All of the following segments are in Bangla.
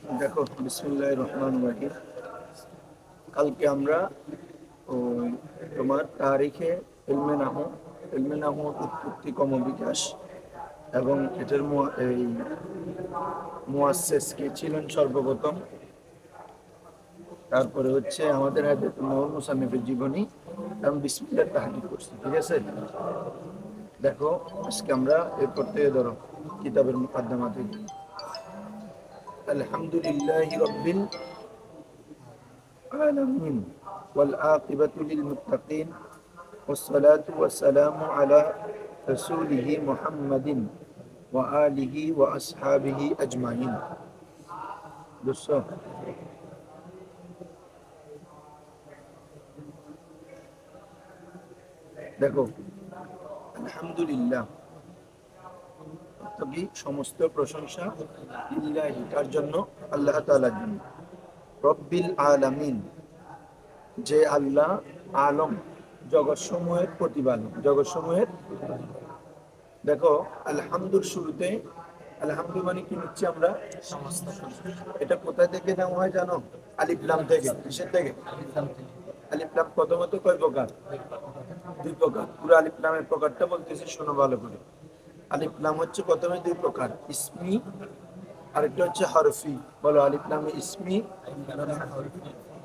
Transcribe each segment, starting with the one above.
দেখো, বিসমিল্লাহির রহমানির রহিম। কালকে আমরা ওই তোমার তারিখে ইলমে নাহু উৎপত্তি ক্রমবিকাশ এবং এটার এই মুয়াসসিস কে ছিলেন সর্বপ্রথম, তারপরে হচ্ছে আমাদের হাতে নূর মুসান্নিফের জীবনী এবং বিসমিল্লাহ তাহনিক করছি। ঠিক আছে, দেখো আজকে আমরা এরপর থেকে ধরো কিতাবের মুকদ্দমা থেকে আলহামদুলিল্লাহি রাব্বিল আলামিন ওয়াল আকিবাতু লিল মুত্তাকিন والصلاة والسلام على رسوله محمد وآله وأصحابه أجمعين. বুঝছো? দেখো, আলহামদুলিল্লাহ তবে সমস্ত প্রশংসা লিল্লাহি, তার জন্য, আল্লাহ তাআলার জন্য। রব্বিল আলামিন, যে আল্লাহ আলম, জগৎসমূহের প্রতিপালক, জগৎসমূহের। দেখো, আলহামদুর শুরুতে আলহামদু মানে কি নিচ্ছি আমরা? এটা কোথা থেকে নেওয়া হয় জানো? আলিফ লাম থেকে। কিসের থেকে? আলিফ লাম প্রথমত কয় প্রকার? দুই প্রকার। পুরো আলিফ লামের প্রকারটা বলতেছি, শোনো ভালো করে। আলিফ লাম হচ্ছে প্রথমে দুই প্রকার, ইসমি, আরেকটা হচ্ছে হরফি। বলো, আলিফ লামে ইসমি।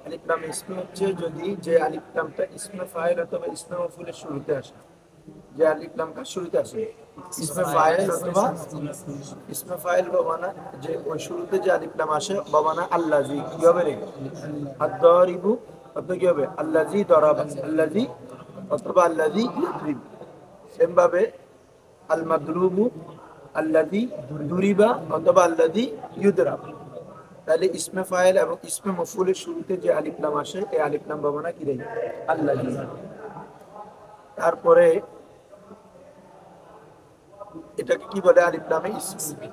আলিফ লামে ইসমি হচ্ছে যদি যে আলিফ লামটা ইসমে ফাইল অথবা ইসমে মফউলের শুরুতে আসে। যে আলিফ লামটা শুরুতে আসে ইসমে ফাইল অথবা ইসমে ফাইল বাবানা, যে ওই শুরুতে যে আলিফ লাম আসে বাবানা আল্লাজি, কি হবে রে? আদ-দারিবু অথবা কি হবে? আল্লাজি দারাবা, আল্লাজি অথবা আল্লাজি ইয়াদরিব। সেম ভাবে আল মাদরুবু আল্লাজি দুরিবা অথবা আল্লাজি ইউদরাব। তাহলে ইসমে ফাইল এবং ইসমে মফউলের শুরুতে যে আলিফ লাম আসে, এই আলিফ লাম বাবানা কি রে? আল্লাজি। তারপরে এটাকে কি বলে? আলিফ লামে ইসমি।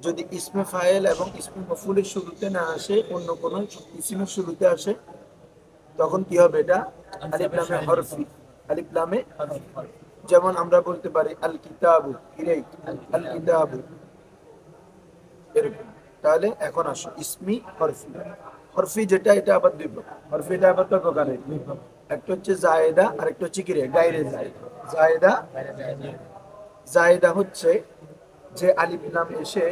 যদি ইসমে ফাইল এবং ইসমে মফউলের শুরুতে না আসে, অন্য কোনো ইসমের শুরুতে আসে, তখন কি হবে? এটা আলিফ লামে হরফি, আলিফ লামে। যেমন আমরা বলতে পারি আল কিতাবু, আল কিতাবু, এরকম। তাহলে এখন আসো ইসমি হরফি। হরফি যেটা, এটা আবার দুই প্রকার। হরফি এটা আবার তো প্রকারের, একটা হচ্ছে জায়েদা আর একটা হচ্ছে কি রে? গায়রে জায়েদা। জায়েদা, জায়েদা হচ্ছে যে আলিফ লাম এসে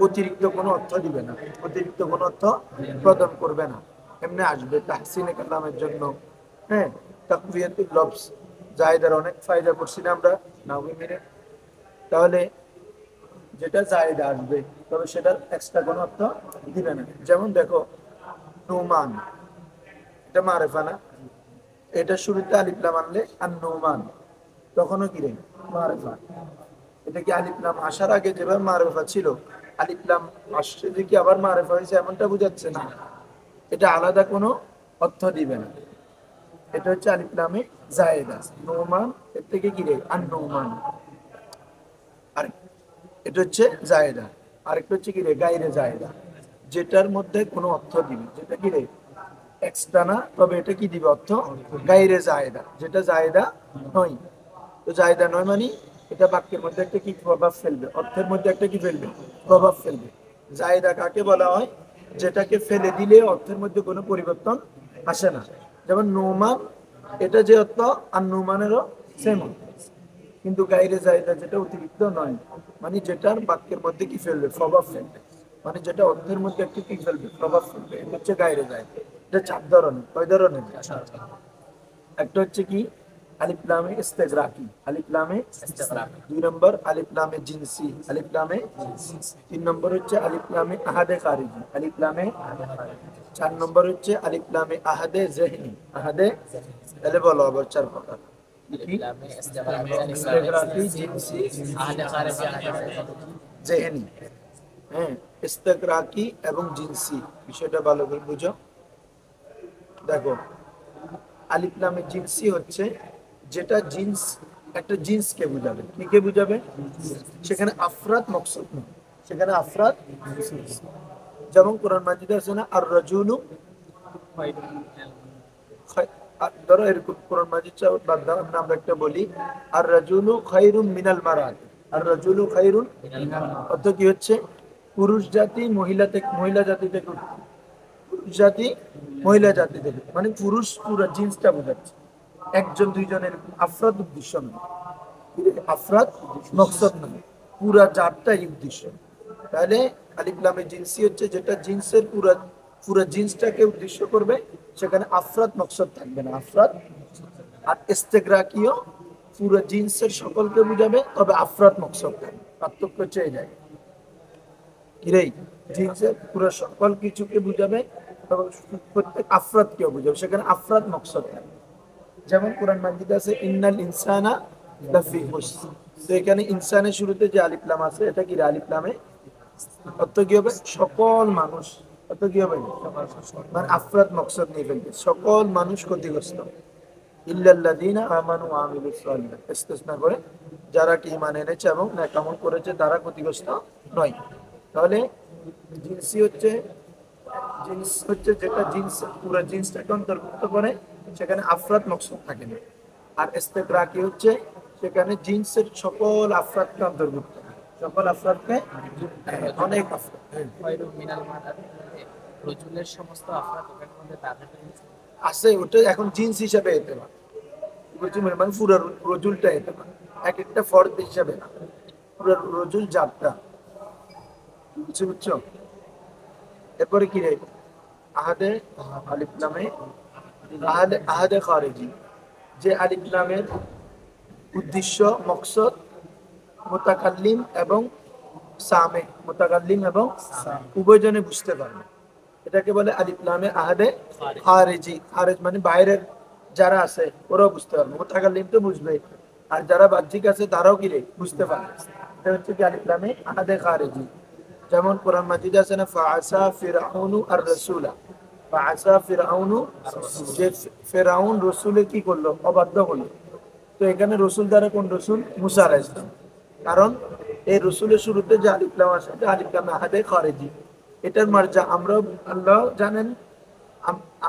অতিরিক্ত কোনো অর্থ দিবে না, অতিরিক্ত কোনো অর্থ প্রদান করবে না, এমনি আসবে তাহসিনে কালামের জন্য। হ্যাঁ, তাকবিয়াতুল লফজ, জায়েদার অনেক ফায়দা করছি না আমরা নাহবি মিলে। তাহলে যেটা জায়েদা আসবে, তবে সেটার এক্সট্রা কোনো অর্থ দিবে না। যেমন দেখো, নুমান, এটা মারেফা না? এটা শুরুতে আলিফ লাম আনলে আর নুমান, তখনও কি রে? মারেফা। এটা কি আলিফ লাম আসার আগে যেভাবে মারেফা ছিল, আলিফ লাম আসছে যে কি আবার মারেফা হয়েছে, এমনটা বুঝাচ্ছে না। এটা আলাদা কোনো অর্থ দিবে না। এটা হচ্ছে আলিফ লামে জায়েদা। নোমান, এর থেকে কি রে? আন নোমান। আর এটা হচ্ছে জায়েদা। আরেকটা হচ্ছে কি রে? গায়রে জায়েদা, যেটার মধ্যে কোনো অর্থ দিবে, যেটা কি রে? এক্সট্রা না, তবে এটা কি দিবে? অর্থ। গায়রে জায়েদা, যেটা জায়েদা নয়। তো জায়দা নয় মানে এটা বাক্যের মধ্যে একটা কি প্রভাব ফেলবে, অর্থের মধ্যে একটা কি ফেলবে? প্রভাব ফেলবে। জায়দা কাকে বলা হয়? যেটাকে ফেলে দিলে অর্থের মধ্যে কোনো পরিবর্তন আসে না। যেমন নোমান, এটা যে অর্থ আর নোমানেরও সেম, কিন্তু গাইরে জায়দা যেটা অতিরিক্ত নয়, মানে যেটার বাক্যের মধ্যে কি ফেলবে? প্রভাব ফেলবে, মানে যেটা অর্থের মধ্যে একটা কি ফেলবে? প্রভাব ফেলবে। এটা হচ্ছে গাইরে জায়দা। এটা চার ধরনের। কয় ধরনের? একটা হচ্ছে কি আলিফ লামে ইস্তেগরাকি, আলিফ লামে দুই নম্বর আলিফ লামে জিনসি, আলিফ লামে তিন নম্বর হচ্ছে আলিফ লামে আহাদে খারিজি, আলিফ লামে চার নম্বর হচ্ছে আলিফ লামে আহাদে জেহনি, আহাদে। তাহলে বলো আবার চার প্রকার ইস্তেগরাকি, জিনসি, জেহনি। হ্যাঁ, ইস্তেগরাকি এবং জিনসি, বিষয়টা ভালো করে বুঝো। দেখো, আলিফ লামে জিনসি হচ্ছে যেটা জিন্স, একটা জিন্সকে বুঝাবে। কি কে বুঝাবে? সেখানে আফরাদ মকসুদ না, সেখানে আফরাদ। যেমন কোরআন মাজিদে আছে না, আর রাজুলু, ধরো এরকম কোরআন মাজিদ বাদ দাও, আমরা একটা বলি আর রাজুলু খায়রুম মিনাল মারাত। আর রাজুলু খায়রুন, অর্থ কি হচ্ছে? পুরুষ জাতি মহিলা থেকে, মহিলা জাতি থেকে উৎপন্ন। পুরুষ জাতি মহিলা জাতি থেকে, মানে পুরুষ পুরো জিন্সটা বোঝাচ্ছে, একজন দুইজনের আফরাদ উদ্দেশ্য নয়, আফরাদ মকসদ নয়, পুরা জাতটাই উদ্দেশ্য। তাহলে আলিফ লামে জিন্সি হচ্ছে যেটা জিন্সের পুরা পুরা জিন্সটাকে উদ্দেশ্য করবে, সেখানে আফরাদ মকসদ থাকবে না, আফরাদ। আর ইস্তেগরাকিও পুরো জিন্সের সকলকে বুঝাবে, তবে আফরাদ মকসদ থাকবে, পার্থক্য চেয়ে যায় কিরেই, জিন্সের পুরো সকল কিছুকে বুঝাবে, তবে প্রত্যেক আফরাদকেও বুঝাবে, সেখানে আফরাদ মকসদ থাকবে। যেমন কোরআন মাজিদে আছে ইন্নাল ইনসানা লাফি খুসর, তো এখানে ইনসানের শুরুতে যে আলিফ লাম আছে, এটা কি আলিফ লামে অর্থ কি হবে? সকল মানুষ। অর্থ কি হবে? মানে আফরাদ মকসদ নিয়ে ফেলবে, সকল মানুষ ক্ষতিগ্রস্ত। ইল্লাল্লাযীনা আমানু ওয়া আমিলুস সালিহাত, ইস্তিসনা করে যারা কি ঈমান এনেছে এবং নেক আমল করেছে তারা ক্ষতিগ্রস্ত নয়। তাহলে জিনসি হচ্ছে, জিন্স হচ্ছে যেটা জিন্স পুরো জিন্সটাকে অন্তর্ভুক্ত করে, সেখানে আফরাদ মকসদ থাকে না। আর ইস্তেগরাকি হচ্ছে সেখানে জিন্সের সকল আফরাদকে অন্তর্ভুক্ত, সকল আফরাদকে, অনেক আফরাদ। খয়রুম মিনাল মারআত, রজুলের সমস্ত আফরাদ ওখানের মধ্যে তাদের আছে, ওটা এখন জিন্স হিসাবে এতে পারে, বুঝছি, মানে পুরো রজুলটা এতে পারে, এক একটা ফর্দ হিসাবে না, পুরো রজুল জাতটা, বুঝছো বুঝছো। এরপরে কি রে, আহাদে আলিফ নামে, আহাদে আহাদে খারিজি, যে আলিফ নামের উদ্দেশ্য মকসদ মুতাকাল্লিম এবং সামে, মুতাকাল্লিম এবং উভয়জনে বুঝতে পারবে, এটাকে বলে আলিফ লামে আহাদে খারিজি। খারিজ মানে বাইরের যারা আছে ওরাও বুঝতে পারবে, মুতাকাল্লিম তো বুঝবে, আর যারা বাহ্যিক আছে তারাও কি রে বুঝতে পারবে, এটা হচ্ছে কি আলিফ লামে আহাদে খারিজি। যেমন কোরআন মাজিদে আছে না ফাআসা ফিরআউনু আর রাসূলা, ফাআসা ফিরআউনু, যে ফিরআউন রাসূলে কি করলো? অবাধ্য হলো। তো এখানে রসুল দ্বারা কোন রসুল? মুসা আলাইহিস সালাম। কারণ এই রসুলের শুরুতে যে আলিফ লাম আছে, এটা আলিফ লাম আহাদে খারিজি, এটার মার্জা আমরা, আল্লাহ জানেন,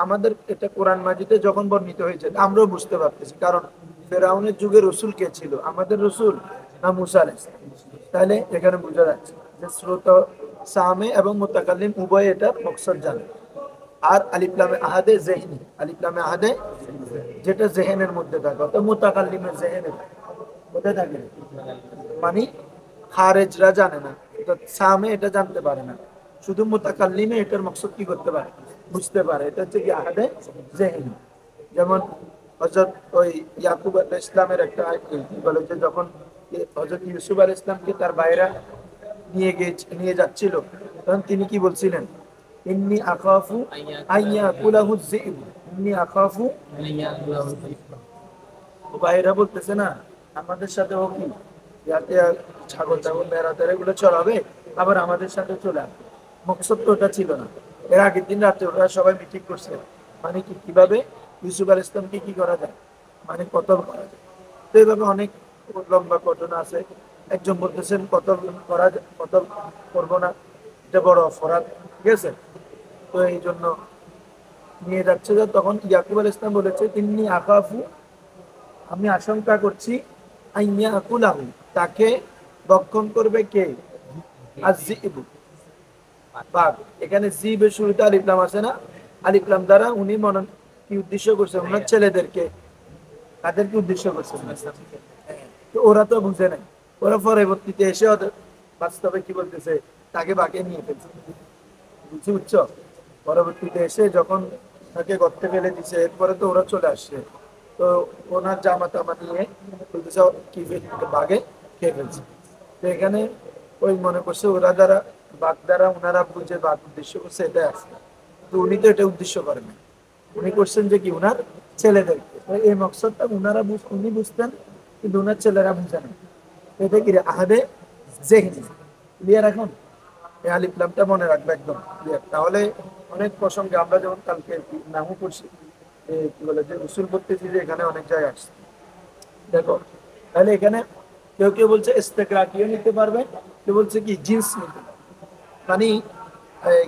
আমাদের এটা কোরআন মাজিদে যখন বর্ণিত হয়েছে আমরাও বুঝতে পারতেছি, কারণ ফেরাউনের যুগে রসুল কে ছিল? আমাদের রসুল না মুসা আলাইহিস সালাম? তাহলে এখানে বোঝা যাচ্ছে যে শ্রোতা সামে এবং মুতাকাল্লিম উভয় এটার মকসদ জানে। আর আলিফ লামে আহাদে জেহনি, আলিফ লামে আহাদে যেটা জেহেনের মধ্যে থাকে, অর্থাৎ মুতাকাল্লিমের জেহেনে কোথায় থাকে, মানে খারেজরা জানে না, এটা সামে এটা জানতে পারে না, শুধু মুতাকাল্লিমে এটার মকসদ কি করতে পারে? বুঝতে পারে। এটা হচ্ছে কি আহাদে জেহেনি। যেমন হযরত ওই ইয়াকুব আলাইহিস ইসলামের একটা কি বলে যে যখন হযরত ইউসুফ আলাইহিস ইসলামকে তার ভাইরা নিয়ে যাচ্ছিল, তখন তিনি কি বলছিলেন? ইন্নী আখাফু আইয়াকুলাহু যিব, ইন্নী আখাফু। ভাইরা বলতেছে না আমাদের সাথে ও কি ইয়াতে ছাগল ছাগল বেড়াতে এগুলো চড়াবে, আবার আমাদের সাথে চলে আসবে। মকসদ তো ওটা ছিল না। এর আগের দিন রাতে ওরা সবাই মিটিং করছে, মানে কি কিভাবে ইউসুফ আলাইহিস ইসলামকে কি করা যায়, মানে কতল করা যায়। তো এইভাবে অনেক লম্বা ঘটনা আছে। একজন বলতেছেন কতল করা কতল করবো না, এটা বড় অপরাধ, ঠিক আছে। তো এই জন্য নিয়ে যাচ্ছে, যে তখন ইয়াকুব আলাইহিস ইসলাম বলেছে ইন্নী আখাফু, আমি আশঙ্কা করছি, আইয়া আকুলাহু, তাকে ভক্ষণ করবে কে? আজিবু, বাঘ। এখানে জিবের শুরুতে আলিফ লাম আছে না, আলিফ লাম দ্বারা উনি মনন কি উদ্দেশ্য করছেন? ওনার ছেলেদেরকে, তাদেরকে উদ্দেশ্য করছেন। তো ওরা তো বুঝে নাই, ওরা পরবর্তীতে এসে ওদের বাস্তবে কি বলতেছে? তাকে বাঘে নিয়ে ফেলছে, বুঝছো। পরবর্তীতে এসে যখন তাকে গর্তে ফেলে দিছে, এরপরে তো ওরা চলে আসছে, তো ওনার জামা টামা নিয়ে বলতেছে কি বাঘে খেয়ে ফেলছে। তো এখানে ওই মনে করছে ওরা দ্বারা, বাঘ দ্বারা ওনারা বুঝে বাঘ উদ্দেশ্য করছে, এটাই আসছে। তো উনি তো এটা উদ্দেশ্য করেন, উনি করছেন যে কি উনার ছেলেদেরকে, এই মকসদটা উনি বুঝতেন, কিন্তু উনার ছেলেরা বুঝে না। এটা কি আহাদে জেহনি, ক্লিয়ার? এখন এই আলিফ লামটা মনে রাখবে একদম ক্লিয়ার। তাহলে অনেক প্রসঙ্গে আমরা যেমন কালকে নামও করছি, কি বলে যে উসুল করতেছি, যে এখানে অনেক জায়গায় আসছে, দেখো। তাহলে এখানে কেউ কেউ বলছে ইস্তেগরাকিও নিতে পারবে, কেউ বলছে কি জিন্স নিতে পারবে, মানে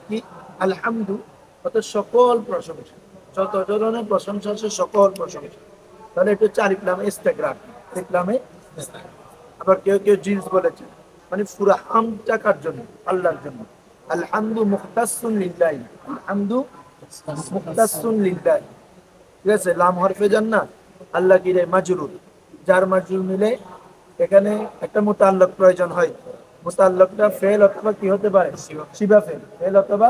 কি আলহামদু, অর্থাৎ সকল প্রশংসা, যত ধরনের প্রশংসা আছে সকল প্রশংসা। তাহলে এটা হচ্ছে আলিফ লামে ইস্তেগরাকি, আলিফ লামে। আবার কেউ কেউ জিন্স বলেছে, মানে পুরা হামটা কার জন্য? আল্লাহর জন্য। আলহামদু মুখতাসুন লিল্লাহি, আলহামদু মুখতাসুন লিল্লাহি। ঠিক আছে, লাম হরফে জান না, আল্লাহ কি রে মাজরুর, যার মাজরুর মিলে এখানে একটা মুতাল্লাক প্রয়োজন হয়। মুতাল্লাকটা ফেল অথবা কি হতে পারে? শিবা ফেল, ফেল অথবা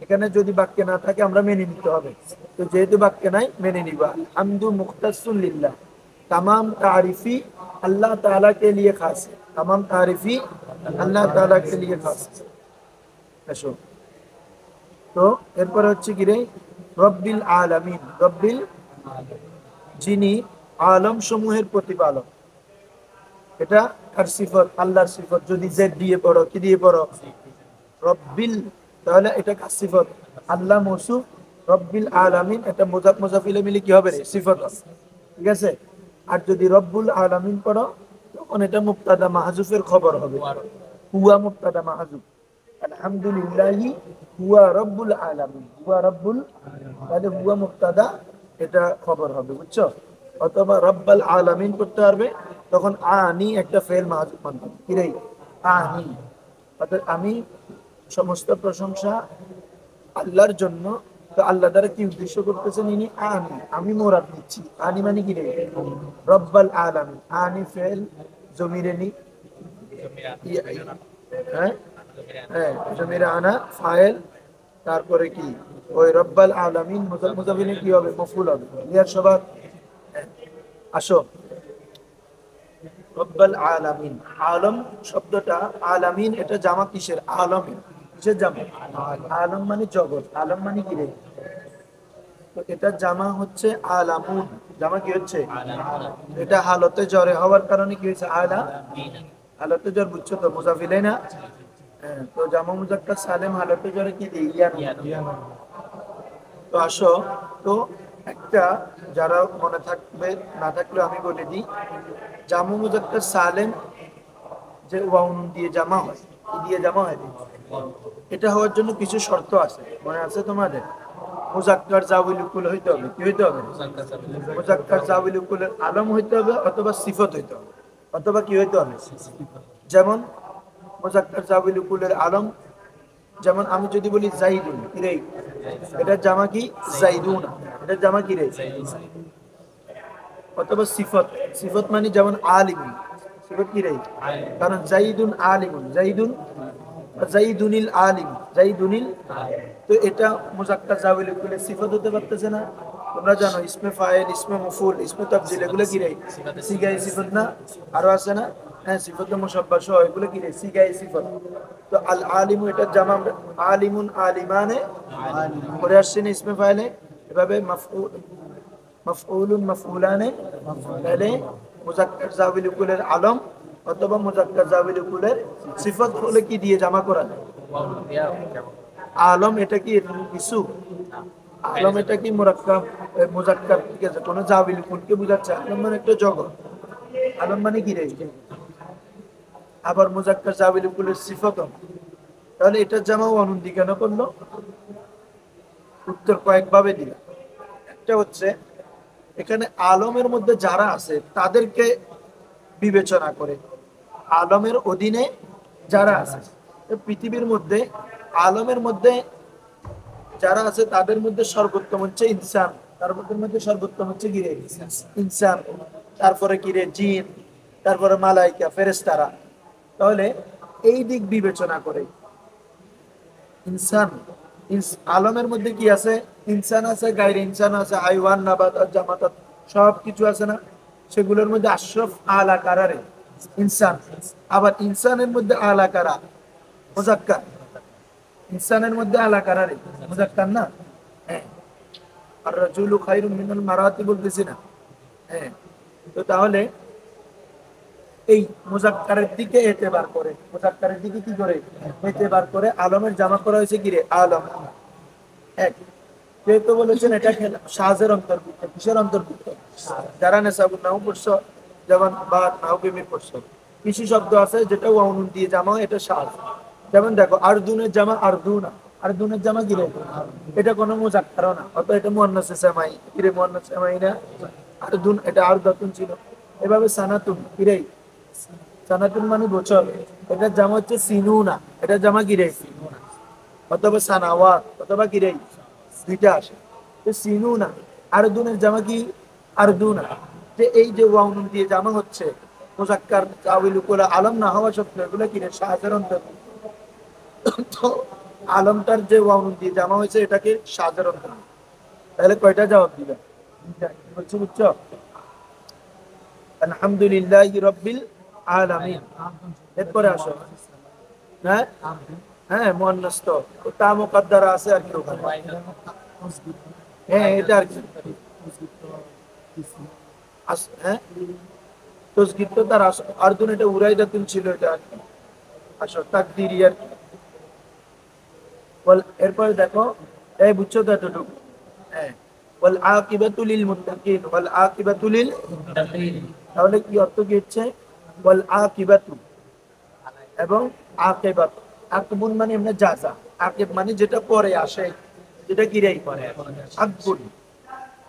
এখানে যদি বাক্যে না থাকে আমরা মেনে নিতে হবে। তো যেহেতু বাক্যে নাই মেনে নিবা। হামদু মুখতাসুন লিল্লাহ, तमाम तारीफी अल्लाह ताला के लिए खास है, तमाम तारीफी अल्लाह ताला के लिए खास है। আসো তো এরপর হচ্ছে কি রে, রব্বিল আলামিন, রব্বিল যিনি আলম সমূহের প্রতিপালক, এটা কার সিফত? আল্লাহর সিফত। যদি জেড দিয়ে পড়ো, কি দিয়ে পড়ো? রব্বিল, তাহলে এটা কার সিফত? আল্লাহ মৌসুফ। রব্বিল আলামিন এটা মুজাফ মুজাফিলে মিলে কি হবে রে? সিফত হবে। ঠিক আছে, আর যদি রব্বুল আলামিন পড়ো তখন এটা মুবতাদা মাহজুফের খবর হবে। হুয়া মুবতাদা মাহজুফ, আলহামদুলিল্লাহি হুয়া রব্বুল আলামিন, হুয়া রব্বুল, তাহলে হুয়া মুবতাদা, এটা খবর হবে, বুঝছো? অথবা রব্বাল আলামিন করতে পারবে, তখন আনি একটা ফেল মাহজুফ মানবে, কি রে? আনি, অর্থাৎ আমি সমস্ত প্রশংসা আল্লাহর জন্য। তো আল্লাহ দ্বারা কি উদ্দেশ্য করতেছেন ইনি? আনি, আমি মোরাদ নিচ্ছি। আনি মানে কি রে? রব্বাল আলামিন, আনি ফেল জমিরে নি, হ্যাঁ হ্যাঁ, জমিরে আনা ফাইল, তারপরে কি ওই রব্বাল আলামিন মুজাফিনে কি হবে? মফুল হবে। ক্লিয়ার সবার? আসো, রব্বাল আলামিন, আলম শব্দটা, আলামিন এটা জামা কিসের? আলমের। কিসের জামা? আলম মানে জগৎ, আলম মানে কি রে? তো এটা জামা হচ্ছে আলামুন। জামা কি হচ্ছে? এটা হালতে জ্বরে হওয়ার কারণে কি হয়েছে? আলা, হালতে জ্বর, বুঝছো তো? মুজাফিলে না? হ্যাঁ, তো জামা মুজাক্কার সালেম হালতে জ্বরে কি দিই? ইয়ান। তো আসো, তো একটা, যারা মনে থাকবে না থাকলে আমি বলে দিই, জামা মুজাক্কার সালেম যে ওয়াউন দিয়ে জামা হয়, কি দিয়ে জামা হয়? এটা হওয়ার জন্য কিছু শর্ত আছে, মনে আছে তোমাদের? মুজাক্কার জাউল উকুল হইতে হবে। কি হইতে হবে? মুজাক্কার জাউল উকুলের আলম হইতে হবে, অথবা সিফত হইতে হবে, অথবা কি হইতে হবে? যেমন মুজাক্কার জাউল উকুলের আলম, যেমন আমি যদি বলি জাইদুন, কি রে? এটা জামা কি? জাইদুন। এটা জামা কি রে? অথবা সিফত, সিফত মানে যেমন আলিম, সিফত কি রে? কারণ জাইদুন আলিমুন, জাইদুন, জাইদুনিল আলিম, জাইদুনিল। তো এটা মুজাক্কার জাউল উকুলের সিফত হতে পারতেছে না। তোমরা জানো ইসমে ফাইল, ইসমে মফুল, ইসমে তাফজিল, এগুলো কি রে? সিগাই সিফত না? আরো আছে না? হ্যাঁ, সিফতে মুশাব্বাহ সহ এগুলো কি রে? সিগাই সিফত। তো আল আলিমু এটা জামা, আলিমুন আলিমানে পরে আসছে না ইসমে ফাইলে, এভাবে মাফউল, মাফউলুন মাফউলানে, তাহলে মুজাক্কার জাউল উকুলের আলম অথবা মুজাক্কার জাউল উকুলের সিফত হলে কি দিয়ে জামা করা যায়? আলম এটা কি কিছু? আলম এটা কি মুরাক্কাব মুজাক্কার? ঠিক আছে, কোন জাউল উকুলকে বোঝাচ্ছে। আলম মানে একটা জগৎ, আলম মানে কি রে? আবার মুজাক্কার জাউল উকুলের সিফত, তাহলে এটা জামা অনুন্দি কেন করলো? উত্তর কয়েকভাবে দিলাম। একটা হচ্ছে এখানে আলমের মধ্যে যারা আছে তাদেরকে বিবেচনা করে, আলমের অধীনে যারা আছে পৃথিবীর মধ্যে, আলমের মধ্যে যারা আছে তাদের মধ্যে সর্বোত্তম হচ্ছে ইনসান, তার মধ্যে সর্বোত্তম হচ্ছে কি রে? ইনসান। তারপরে কি রে? জিন, তারপরে মালাইকা, ফেরেশতারা। তাহলে এই দিক বিবেচনা করে ইনসান, আলমের মধ্যে কি আছে? ইনসান আছে, গায়রে ইনসান আছে, হাইওয়ান, নাবাত আর জামাতাত সব কিছু আছে না? সেগুলোর মধ্যে আশরাফ আলা কারারে ইনসান। আবার ইনসানের মধ্যে আলা কারা মুজাক্কার, ইনসানের মধ্যে আলা কারারে মুজাক্কার না? হ্যাঁ, আর রাজুলু খায়রুম মিনাল মারাতি বলতেছি না? হ্যাঁ, তো তাহলে এই মুজাক্কারের দিকে এতেবার করে, মুজাক্কারের দিকে কি করে? এতেবার করে আলমের জামা করা হয়েছে কি রে? আলম। এক, যেহেতু বলেছেন এটা সাজের অন্তর্ভুক্ত। কিসের অন্তর্ভুক্ত? যারা নেশাবুল নাও পড়ছো, যেমন বা নাও বিমির পড়ছো, কৃষি শব্দ আছে যেটা ওয়াউন দিয়ে জামা, এটা সাজ। যেমন দেখো আরদুনের জামা আরদুনা, আরদুনের জামা কি রে? এটা কোনো মুজাক্কারও না, অত এটা মুয়ান্নাসে সামাই, কি রে? মুয়ান্নাসে সামাই না? আরদুন এটা আরদাতুন ছিল। এভাবে সানাতুন, কি রে? সানাতুন মানে বছর, এটা জামা হচ্ছে সিনুনা, এটা জামা কি রে, অথবা সানাওয়াত অথবা কি রে, দুইটা আসে। তো সিনুনা আরদুনের জামা কি, আরদুনা। যে এই যে ওয়াউন দিয়ে জামা হচ্ছে মুজাক্কার তাউইল করে আলম না হওয়া সত্ত্বেও এগুলো কি রে সাজের অন্তর্ভুক্ত। তো আলমটার যে ওয়াউন দিয়ে জামা হয়েছে এটাকে সাজের অন্তর্ভুক্ত। তাহলে কয়টা জবাব দিবেন? কি বলছি বুঝছো? আলহামদুলিল্লাহি রাব্বিল আলামিন। এরপরে আসো, হ্যাঁ হ্যাঁ মুয়ান্নাস তো তা মুকদ্দারা আছে আর কি ওখানে। হ্যাঁ এটা আর কি হ্যাঁ তসগীর তো তার আর্দুন, এটা উরাইদাতুন ছিল এটা আর কি। আসো তাকদিরি আর কি। এরপরে দেখো, এই বুঝছো তো এতটুকু? হ্যাঁ ওয়াল আকিবাতু লিল মুত্তাকিন, ওয়াল আকিবাতু লিল, তাহলে কি অর্থ কি হচ্ছে? ওয়াল আকিবাতু এবং আকিবাত। আকবুন মানে এমনি জাযা, আকিব মানে যেটা পরে আসে, যেটা গিরাই পরে আকবুন।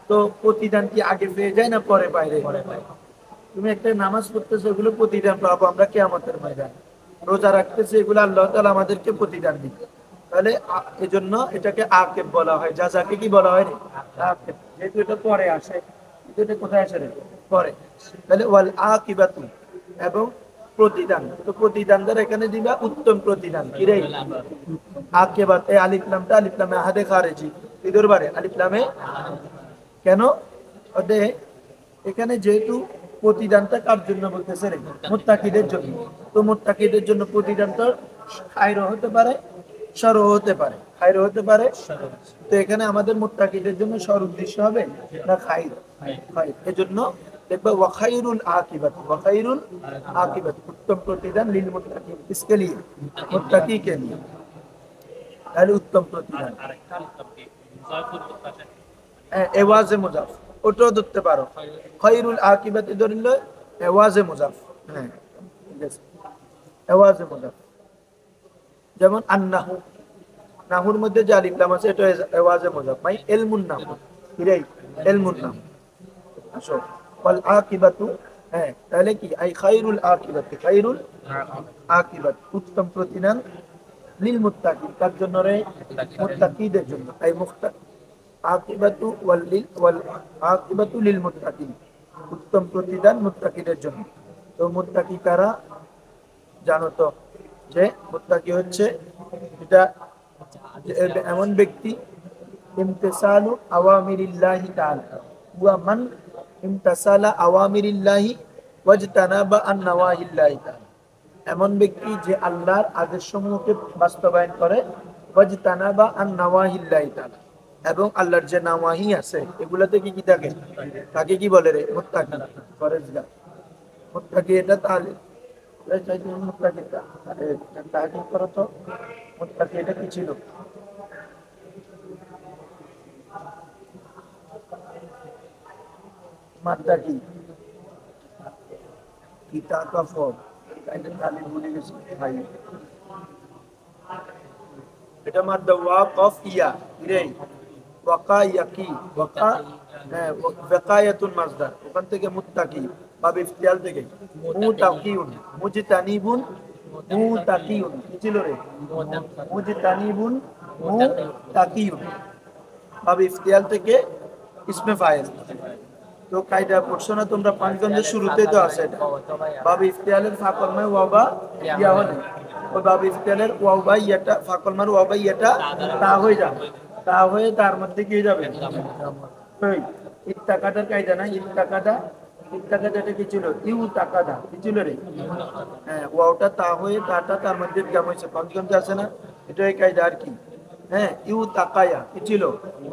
তো প্রতিদান কি আগে পেয়ে যায় না পরে বাইরে? তুমি একটা নামাজ পড়তেছো, এগুলো প্রতিদান পাবো আমরা কিয়ামতের ময়দানে। রোজা রাখতেছে, এগুলো আল্লাহ তাআলা আমাদেরকে প্রতিদান দিবে। তাহলে এজন্য এটাকে আকিব বলা হয়, যাকে কি বলা হয় রে? আকিব। যেহেতু এটা পরে আসে, কিন্তু এটা কোথায় আসে রে? পরে। তাহলে ওয়াল আকিবাতু এবং প্রতিদান, তো প্রতিদান দ্বারা এখানে দিবা উত্তম প্রতিদান কি রে? আকিবাত, এই আলিফ লামটা আলিফ লামে আহাদে খারেজি ইদর বারে আলিফ লামে কেন ওদে, এখানে যেহেতু প্রতিদানটা কার জন্য বলতেছে রে? মুত্তাকিদের জন্য। তো মুত্তাকিদের জন্য প্রতিদানটা খায়র হতে পারে, সর হতে পারে, খায়র হতে পারে। তো এখানে আমাদের মুত্তাকিদের জন্য সর উদ্দেশ্য হবে না খায়র? খায়র। এজন্য দেখবা ওয়া খায়রুল আকিবাত, ওয়া খায়রুল আকিবাত, উত্তম প্রতিদান লিল মুত্তাকিন, কিসকে লিয়ে? মুত্তাকি কে লিয়ে। তাহলে উত্তম প্রতিদান। আরেকটা তাবদীল মুজাফির মুতাশার এওয়াজে মুজাফ, ওটাও ধরতে পারো। খায়রুল আকিবাত ধরলে এওয়াজে মুজাফ। হ্যাঁ ঠিক আছে, এওয়াজে মুজাফ। যেমন আন্নাহু, নাহুর মধ্যে যে আলিফ লাম আছে এটা এওয়াজে মুজাফ, মানে ইলমুন নাম, কিরে ইলমুন নাম। আসো ওয়াল আকিবাতু, হ্যাঁ তাহলে কি আই খায়রুল আকিবাত, খায়রুল আকিবাত উত্তম প্রতিদান লিল মুত্তাকিন, কার জন্য রে? মুত্তাকিদের জন্য। আই মুক্তা আকিবাতু ওয়াল আকিবাতু লিল মুত্তাকিন, উত্তম প্রতিদান মুত্তাকিদের জন্য। তো মুত্তাকি কারা জানো তো? যে মুত্তাকি হচ্ছে এটা এমন ব্যক্তি ইমতিসালু আওয়ামিরিল্লাহি তাআলা, ওয়া মান ইমতাসালা আওয়ামিরিল্লাহি ওয়াজতানাবা আন নাওয়াহিল্লাহি তাআলা, এমন ব্যক্তি যে আল্লাহর আদেশসমূহকে বাস্তবায়ন করে, ওয়াজতানাবা আন নাওয়াহিল্লাহি তাআলা, এবং আল্লাহর যে নাওয়াহি আছে এগুলা থেকে কি থাকে, তাকে কি বলে রে? মুত্তাকি। ফরেজগার মুত্তাকি, এটা তাহলে মুত্তাকিটা তাহকিক করো তো, মুত্তাকি এটা কি ছিল? মাদ্দা কি? কিতা কাফর, এটা তালিম ভুলে গেছি ভাই। এটা মাদ্দা ওয়া কফ ইয়া রে, ওয়াকা ইয়াকি, ওয়াকা, হ্যাঁ ওয়াকায়াতুন মাসদার, ওখান থেকে মুত্তাকি বাব ইফতিয়াল থেকে মুতাকিউন, মুজতানিবুন, মুতাকিউন কি ছিল রে? মুজতানিবুন মুতাকিউন, বাব ইফতিয়াল থেকে ইসমে ফাইল। তো কায়দা পড়ছো না তোমরা? পাঁচগঞ্জের শুরুতেই তো আছে এটা। বাব ইফতিয়ালের ফাকল মে ওয়াবা ইয়া হলে, ওই বাব ইফতিয়ালের ওয়াবা ইয়াটা ফাকল মার ওয়াবা ইয়াটা তা হয়ে যাবে, তা হয়ে তার মধ্যে কি হয়ে যাবে? ওই ইত্তাকাদার কায়দা না, ইত্তাকাদা, ইত্তাকাদা এটা কি ছিল? ইউ তাকাদা কি ছিল রে? হ্যাঁ ওয়াওটা তা হয়ে তাটা তার মধ্যে কেমন হয়েছে? পাঁচগঞ্জে আছে না? এটাই কায়দা আর কি। হ্যাঁ ইউ তাকায়া কি ছিল?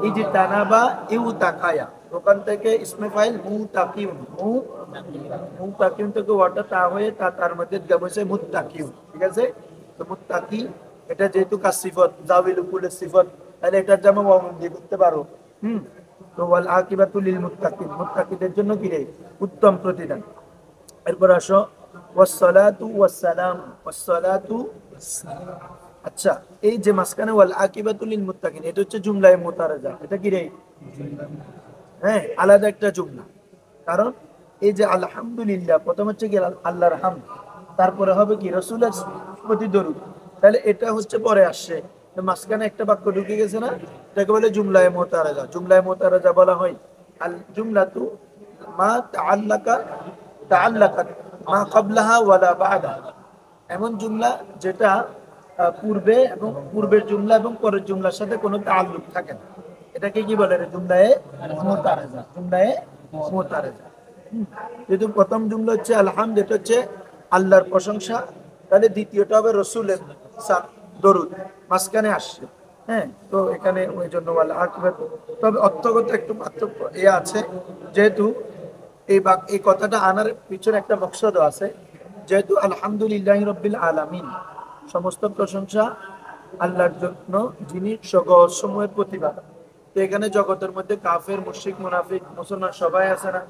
ইজি তানাবা ইউ তাকায়া, ওখান থেকে ইসমে ফাইল মুতাকিউন, মুতাকিউন থেকে ওয়াটা তা হয়ে তার মধ্যে কেমন হয়েছে? মুত্তাকিউন। ঠিক আছে, তো মুত্তাকি এটা যেহেতু কার সিফত, জাবিল কুলের সিফত, তাহলে এটার জামা ওয়াও দিয়ে করতে পারো। তো ওয়াল আকিবাতু লিল মুত্তাকিন, মুত্তাকিদের জন্য কি রে? উত্তম প্রতিদান। এরপর আসো ওয়াসসালাতু ওয়াসসালাম, ওয়াসসালাতু, আচ্ছা এই যে মাঝখানে ওয়াল আকিবাতু লিল মুত্তাকিন, এটা হচ্ছে জুমলায়ে মুতারাজা। এটা কি রে? হ্যাঁ আলাদা একটা জুমলা। কারণ এই যে আলহামদুলিল্লাহ, প্রথম হচ্ছে কি আল্লাহর হামদ, তারপরে হবে কি রসুলের প্রতি দরুদ। তাহলে এটা হচ্ছে পরে আসছে, তো মাঝখানে একটা বাক্য ঢুকে গেছে না, এটাকে বলে জুমলায়ে মুতারাজা। জুমলায়ে মুতারাজা বলা হয় আল জুমলাতু মা তাআল্লাকাত মা ক্বাবলাহা ওয়ালা বা'দাহা, এমন জুমলা যেটা পূর্বে এবং পূর্বের জুমলা এবং পরের জুমলার সাথে কোনো তাআল্লুক থাকে না, এটাকে কি বলে রে? জুমলায়ে মুতারাজা। জুমলায়ে মুতারাজা। যেহেতু প্রথম জুমলা হচ্ছে আলহামদ, এটা হচ্ছে আল্লাহর প্রশংসা, তাহলে দ্বিতীয়টা হবে রসুলের দরুদ, মাঝখানে আসছে। হ্যাঁ, তো এখানে ওই জন্য বলা আকবার। তবে অর্থগত একটু পার্থক্য এ আছে, যেহেতু এই কথাটা আনার পিছনে একটা মকসদ আছে, যেহেতু আলহামদুলিল্লাহি রাব্বিল আলামিন, সমস্ত প্রশংসা আল্লাহর জন্য যিনি জগৎসমূহের প্রতিপালক। তো এখানে জগতের মধ্যে কাফের, মুশরিক, মুনাফিক, মুসলমান সবাই আছে না,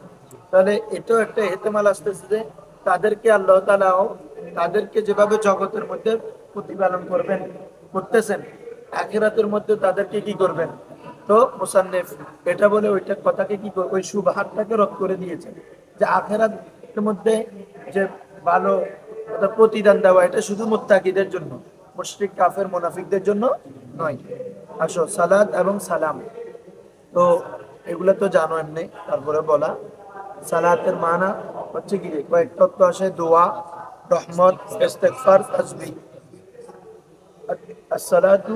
তাহলে এটাও একটা ইহতিমাল আসতেছে যে তাদেরকে আল্লাহ তাআলাও তাদেরকে যেভাবে জগতের মধ্যে প্রতিপালন করতেছেন, আখিরাতের মধ্যে তাদেরকে কি করবেন। তো মুসান্নিফ এটা বলে ওইটা কথাকে কি ওই সুবহাতটাকে রদ করে দিয়েছেন, যে আখিরাতের মধ্যে যে ভালো প্রতিদান দেওয়া এটা শুধু মুত্তাকিদের জন্য, মুশরিক, কাফের, মুনাফিকদের জন্য নয়। আসো সালাত এবং সালাম, তো এগুলা তো জানো এমনি, তারপরে বলা সালাতের মানা হচ্ছে কি, কয়েক তত্ত্ব আসে, দোয়া, রহমত, ইস্তেগফার, তাসবিহ। as-salatu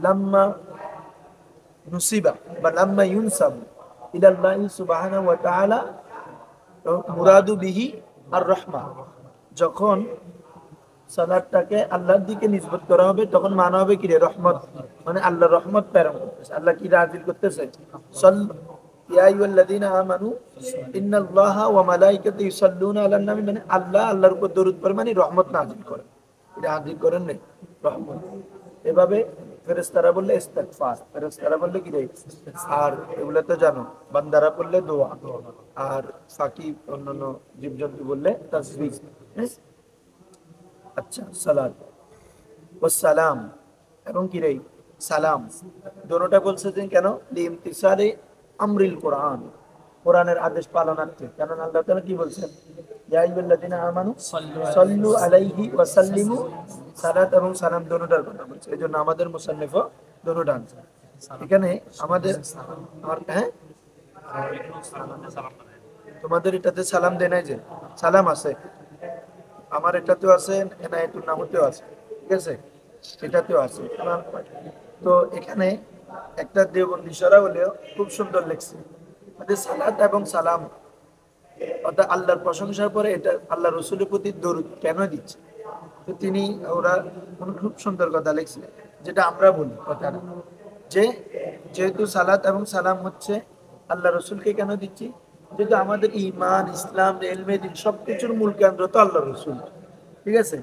lamma nusiba বা লাম্মা ইউনসাব ইলা আল্লাহ সুবহানাহু ওয়া তাআলা মুরাদু বিহি আর রহমা, যখন সালাতটাকে আল্লাহর দিকে নিসবত করা হবে তখন মানা হবে কি রে? রহমত, মানে আল্লাহর রহমত প্রেরণ করতেছে, আল্লাহ কি নাযিল করতেছে। ইয়া আইয়ুহাল্লাযীনা আমানু ইন্নাল্লাহা ওয়া মালাইকাতাহু ইউসাল্লুনা আলান নবী, মানে আল্লাহ আল্লাহর উপর দরুদ পড়ে, মানে রহমত নাযিল করে, এটা নাযিল করেন না রহমত। এভাবে ফেরেশতারা বললে ইস্তিগফার, ফেরেশতারা বললে কি রে? আর এগুলা তো জানো, বান্দারা বললে দোয়া, আর ফাকি অন্যান্য জীবজন্তু বললে তাসবিহ। আচ্ছা, সালাত ও সালাম এবং কি রে? সালাম, দোনোটা বলছে যে কেন? লিইমতিসালি আমরিল কোরআন, কোরআনের আদেশ পালনার্থে। কারণ আল্লাহ তাআলা কি বলছেন? ইয়া আইয়ুহাল্লাযীনা আমানু সাল্লু আলাইহি ওয়া সাল্লিমু, সালাত এবং সালাম দোনোটার কথা বলছে। এজন্য আমাদের মুসান্নিফও দোনোটা আনছে এখানে। আমাদের হ্যাঁ, তোমাদের এটাতে সালাম দেয় নাই, যে সালাম আছে, আমার এটাতেও আছে, এনায়েতুল নামতেও আছে, ঠিক আছে, এটাতেও আছে। তো এখানে একটা দেওবন্দি সরা হলেও খুব সুন্দর লিখছে, সালাত এবং সালাম অর্থাৎ আল্লাহর প্রশংসার পরে এটা আল্লাহ রসুলের প্রতি দরুদ কেন দিচ্ছে। তো তিনি ওরা খুব সুন্দর কথা লিখছে, যেটা আমরা বলি কথাটা, যে যেহেতু সালাত এবং সালাম হচ্ছে আল্লাহ রসুলকে কেন দিচ্ছি, যেহেতু আমাদের ঈমান, ইসলাম, ইলমে দ্বীন সবকিছুর মূল কেন্দ্র তো আল্লাহ রসুল, ঠিক আছে।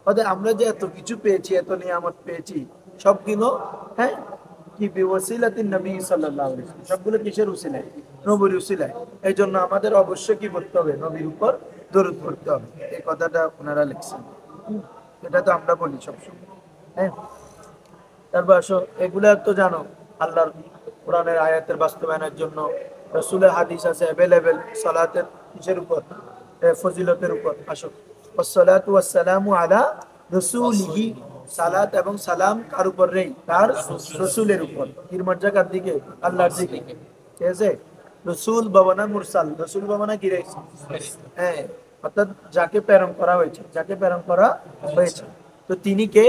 অর্থাৎ আমরা যে এত কিছু পেয়েছি, এত নিয়ামত পেয়েছি, সবগুলো হ্যাঁ কি বিওয়াসিলাতিন নবী সাল্লাল্লাহু আলাইহি ওয়াসাল্লাম, সবগুলো কিসের উসিলায়? নবীর উসিলায়। এই জন্য আমাদের অবশ্যই কি করতে হবে? নবীর উপর দরুদ পড়তে হবে। এই কথাটা ওনারা লিখছেন, এটা তো আমরা বলি সবসময়। হ্যাঁ, তারপর আসো, এগুলা তো জানো আল্লাহর কোরআনের আয়াতের বাস্তবায়নের জন্য রাসূলের হাদিস আছে অ্যাভেলেবেল সালাতের কিসের উপর? ফজিলতের উপর। আসো, ওয়াসসালাতু ওয়াসসালামু আলা রাসূলিহি, সালাত এবং সালাম কার উপর রে? তার রাসূলের উপর। এর মর্যাদা কার দিকে? আল্লাহর দিকে, ঠিক আছে। রাসূল বাবানা মুরসাল, রাসূল বাবানা কি রে? হ্যাঁ, অর্থাৎ যাকে প্রেরণ করা হয়েছে, যাকে প্রেরণ করা হয়েছে। তো তিনি কে?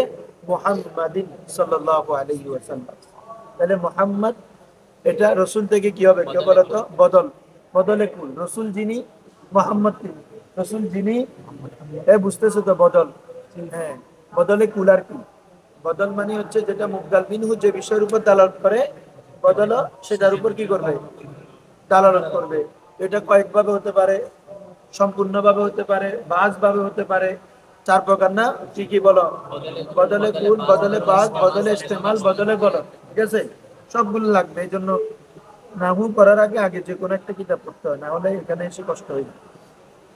মুহাম্মাদিন সাল্লাল্লাহু আলাইহি ওয়াসাল্লাম। তাহলে মুহাম্মদ এটা রাসূল থেকে কি হবে? কেউ বলো তো? বদল, বদলে কুল। রাসূল যিনি, মুহাম্মদ তিনি। রাসূল যিনি, বুঝতেছো তো? বদল, হ্যাঁ, বদলে কুল। আর কি বদল? মানে হচ্ছে যেটা মুবদাল মিনহু, যে বিষয়ের উপর দালালত করে, বদল সেটার উপর কি করবে? দালালত করবে। এটা কয়েকভাবে হতে পারে, সম্পূর্ণভাবে হতে পারে, বাজভাবে হতে পারে। চার প্রকার না? কি কি বলো? বদলে কুল, বদলে বাজ, বদলে ইস্তেমাল, বদলে গলত, ঠিক আছে। সবগুলো লাগবে। এই জন্য নাহু করার আগে আগে যে কোনো একটা কিতাব পড়তে হয়, না হলে এখানে এসে কষ্ট হয়ে যায়।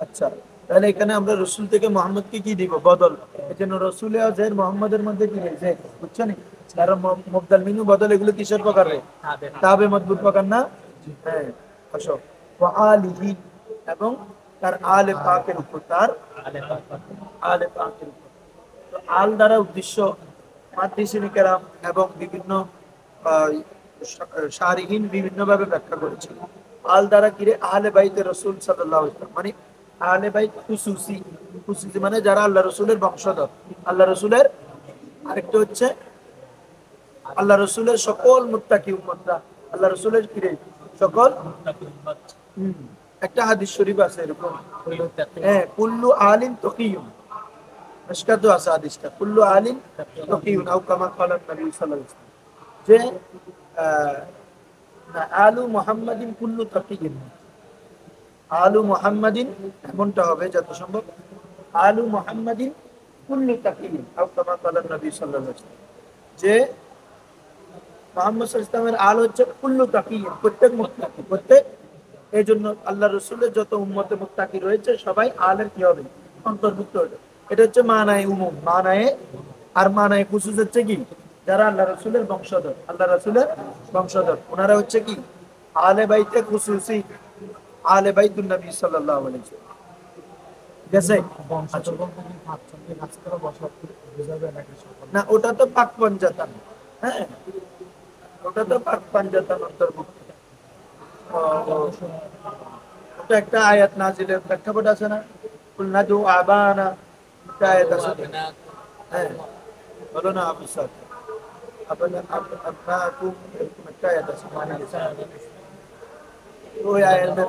আচ্ছা, তাহলে এখানে আমরা রসুল থেকে মোহাম্মদকে কি দিব? বদল। এই জন্য রসুলে আজের মোহাম্মদের মধ্যে কি রয়েছে? বুঝছো নি? কারণ মুবদাল মিনহু, বদল, এগুলো কিসের প্রকার রে? তাবে মজবুত প্রকার না? হ্যাঁ, আসো, ওয়া আলিহি এবং তার আলে পাকের উপর, তার আলে পাকের উপর। তো আল দ্বারা উদ্দেশ্য মুহাদ্দিসিনে কেরাম এবং বিভিন্ন আহ, শারিহীন বিভিন্ন ভাবে ব্যাখ্যা করেছে। আল দ্বারা কিরে আহলে বাইতে রসুল সাল্লাল্লাহু আলাইহি ওয়াসাল্লাম, মানে আহলে বাইত খুসুসি, খুসুসি মানে যারা আল্লাহ রসুলের বংশধর, আল্লাহ রসুলের। আরেকটা হচ্ছে আল্লাহ রসুলের সকল মুত্তাকি উম্মতরা, আল্লাহ রসুলের কিরে সকল। হুম, একটা হাদিস শরীফ আছে এরকম, হ্যাঁ, কুল্লু আলিন তাকিয়ুন, মিশকাত আছে হাদিসটা, কুল্লু আলিন তাকিয়ুন আও কামা ক্বালা নবী সাল্লাল্লাহু আলাইহি ওয়াসাল্লাম, যে আহ, না, আলু মুহাম্মাদিন কুল্লু তাকিয়িন, আলু মুহাম্মাদিন এমনটা হবে যত সম্ভব, আলু মুহাম্মাদিন কুল্লু তাকিয়িন আও কামা ক্বালা নবী সাল্লাল্লাহু আলাইহি ওয়াসাল্লাম, যে মুহাম্মদ সাল্লাল্লাহু আলাইহি ওয়াসাল্লামের আল হচ্ছে কুল্লু তাকিয়িন, প্রত্যেক মুত্তাকি, প্রত্যেক। এই জন্য আল্লাহ রসুলের যত উম্মতে মুত্তাকি রয়েছে সবাই আলের কি হবে, অন্তর্ভুক্ত হবে। এটা হচ্ছে মানায় উমুম, মানায়। আর মানায় খুশুস হচ্ছে কি, যারা আল্লাহ রসুলের বংশধর, আল্লাহ রসুলের বংশধর ওনারা হচ্ছে কি আলে বাইতে খুশুসি, আলে বাইতুন নবী সাল্লাল্লাহু আলাইহি ওয়াসাল্লাম। ঠিক আছে? না, ওটা তো পাক পঞ্জাতান, হ্যাঁ, ওটা তো পাক পঞ্জাতান অন্তর্ভুক্ত। ওটা একটা আয়াত নাজিলের প্রেক্ষাপট আছে না, কুল নাদু আবানা, একটা আয়াত আছে। হ্যাঁ, বলো না আবু সাদ, আপনাকুম, এরকম একটা আয়াত আছে, মানে ওই আয়াতের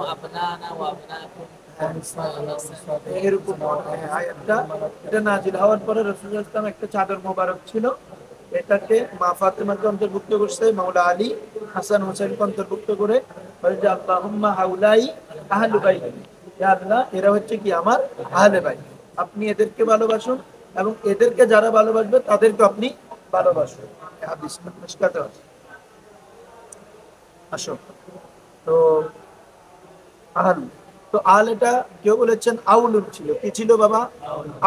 এরকম আয়াতটা, এটা নাজিল হওয়ার পরে রাসূলুল্লাহ সাল্লাল্লাহু আলাইহি ওয়াসাল্লাম একটা চাদর মোবারক ছিল, এটাকে মা ফাতেমাকে অন্তর্ভুক্ত করছে, মাওলা আলী হাসান হোসেনকে অন্তর্ভুক্ত করে বলে যে আল্লাহুম্মা হাউলাই আহলু বাইতি, ইয়া আল্লাহ এরা হচ্ছে কি আমার আহলে বাইত, আপনি এদেরকে ভালোবাসুন এবং এদেরকে যারা ভালোবাসবে তাদেরকে আপনি ভালোবাসুন। এই হাদিসটা মিশকাতে আছে। আসো, তো আহল, তো আল এটা কেউ বলেছেন আউলুন ছিল, কি ছিল বাবা,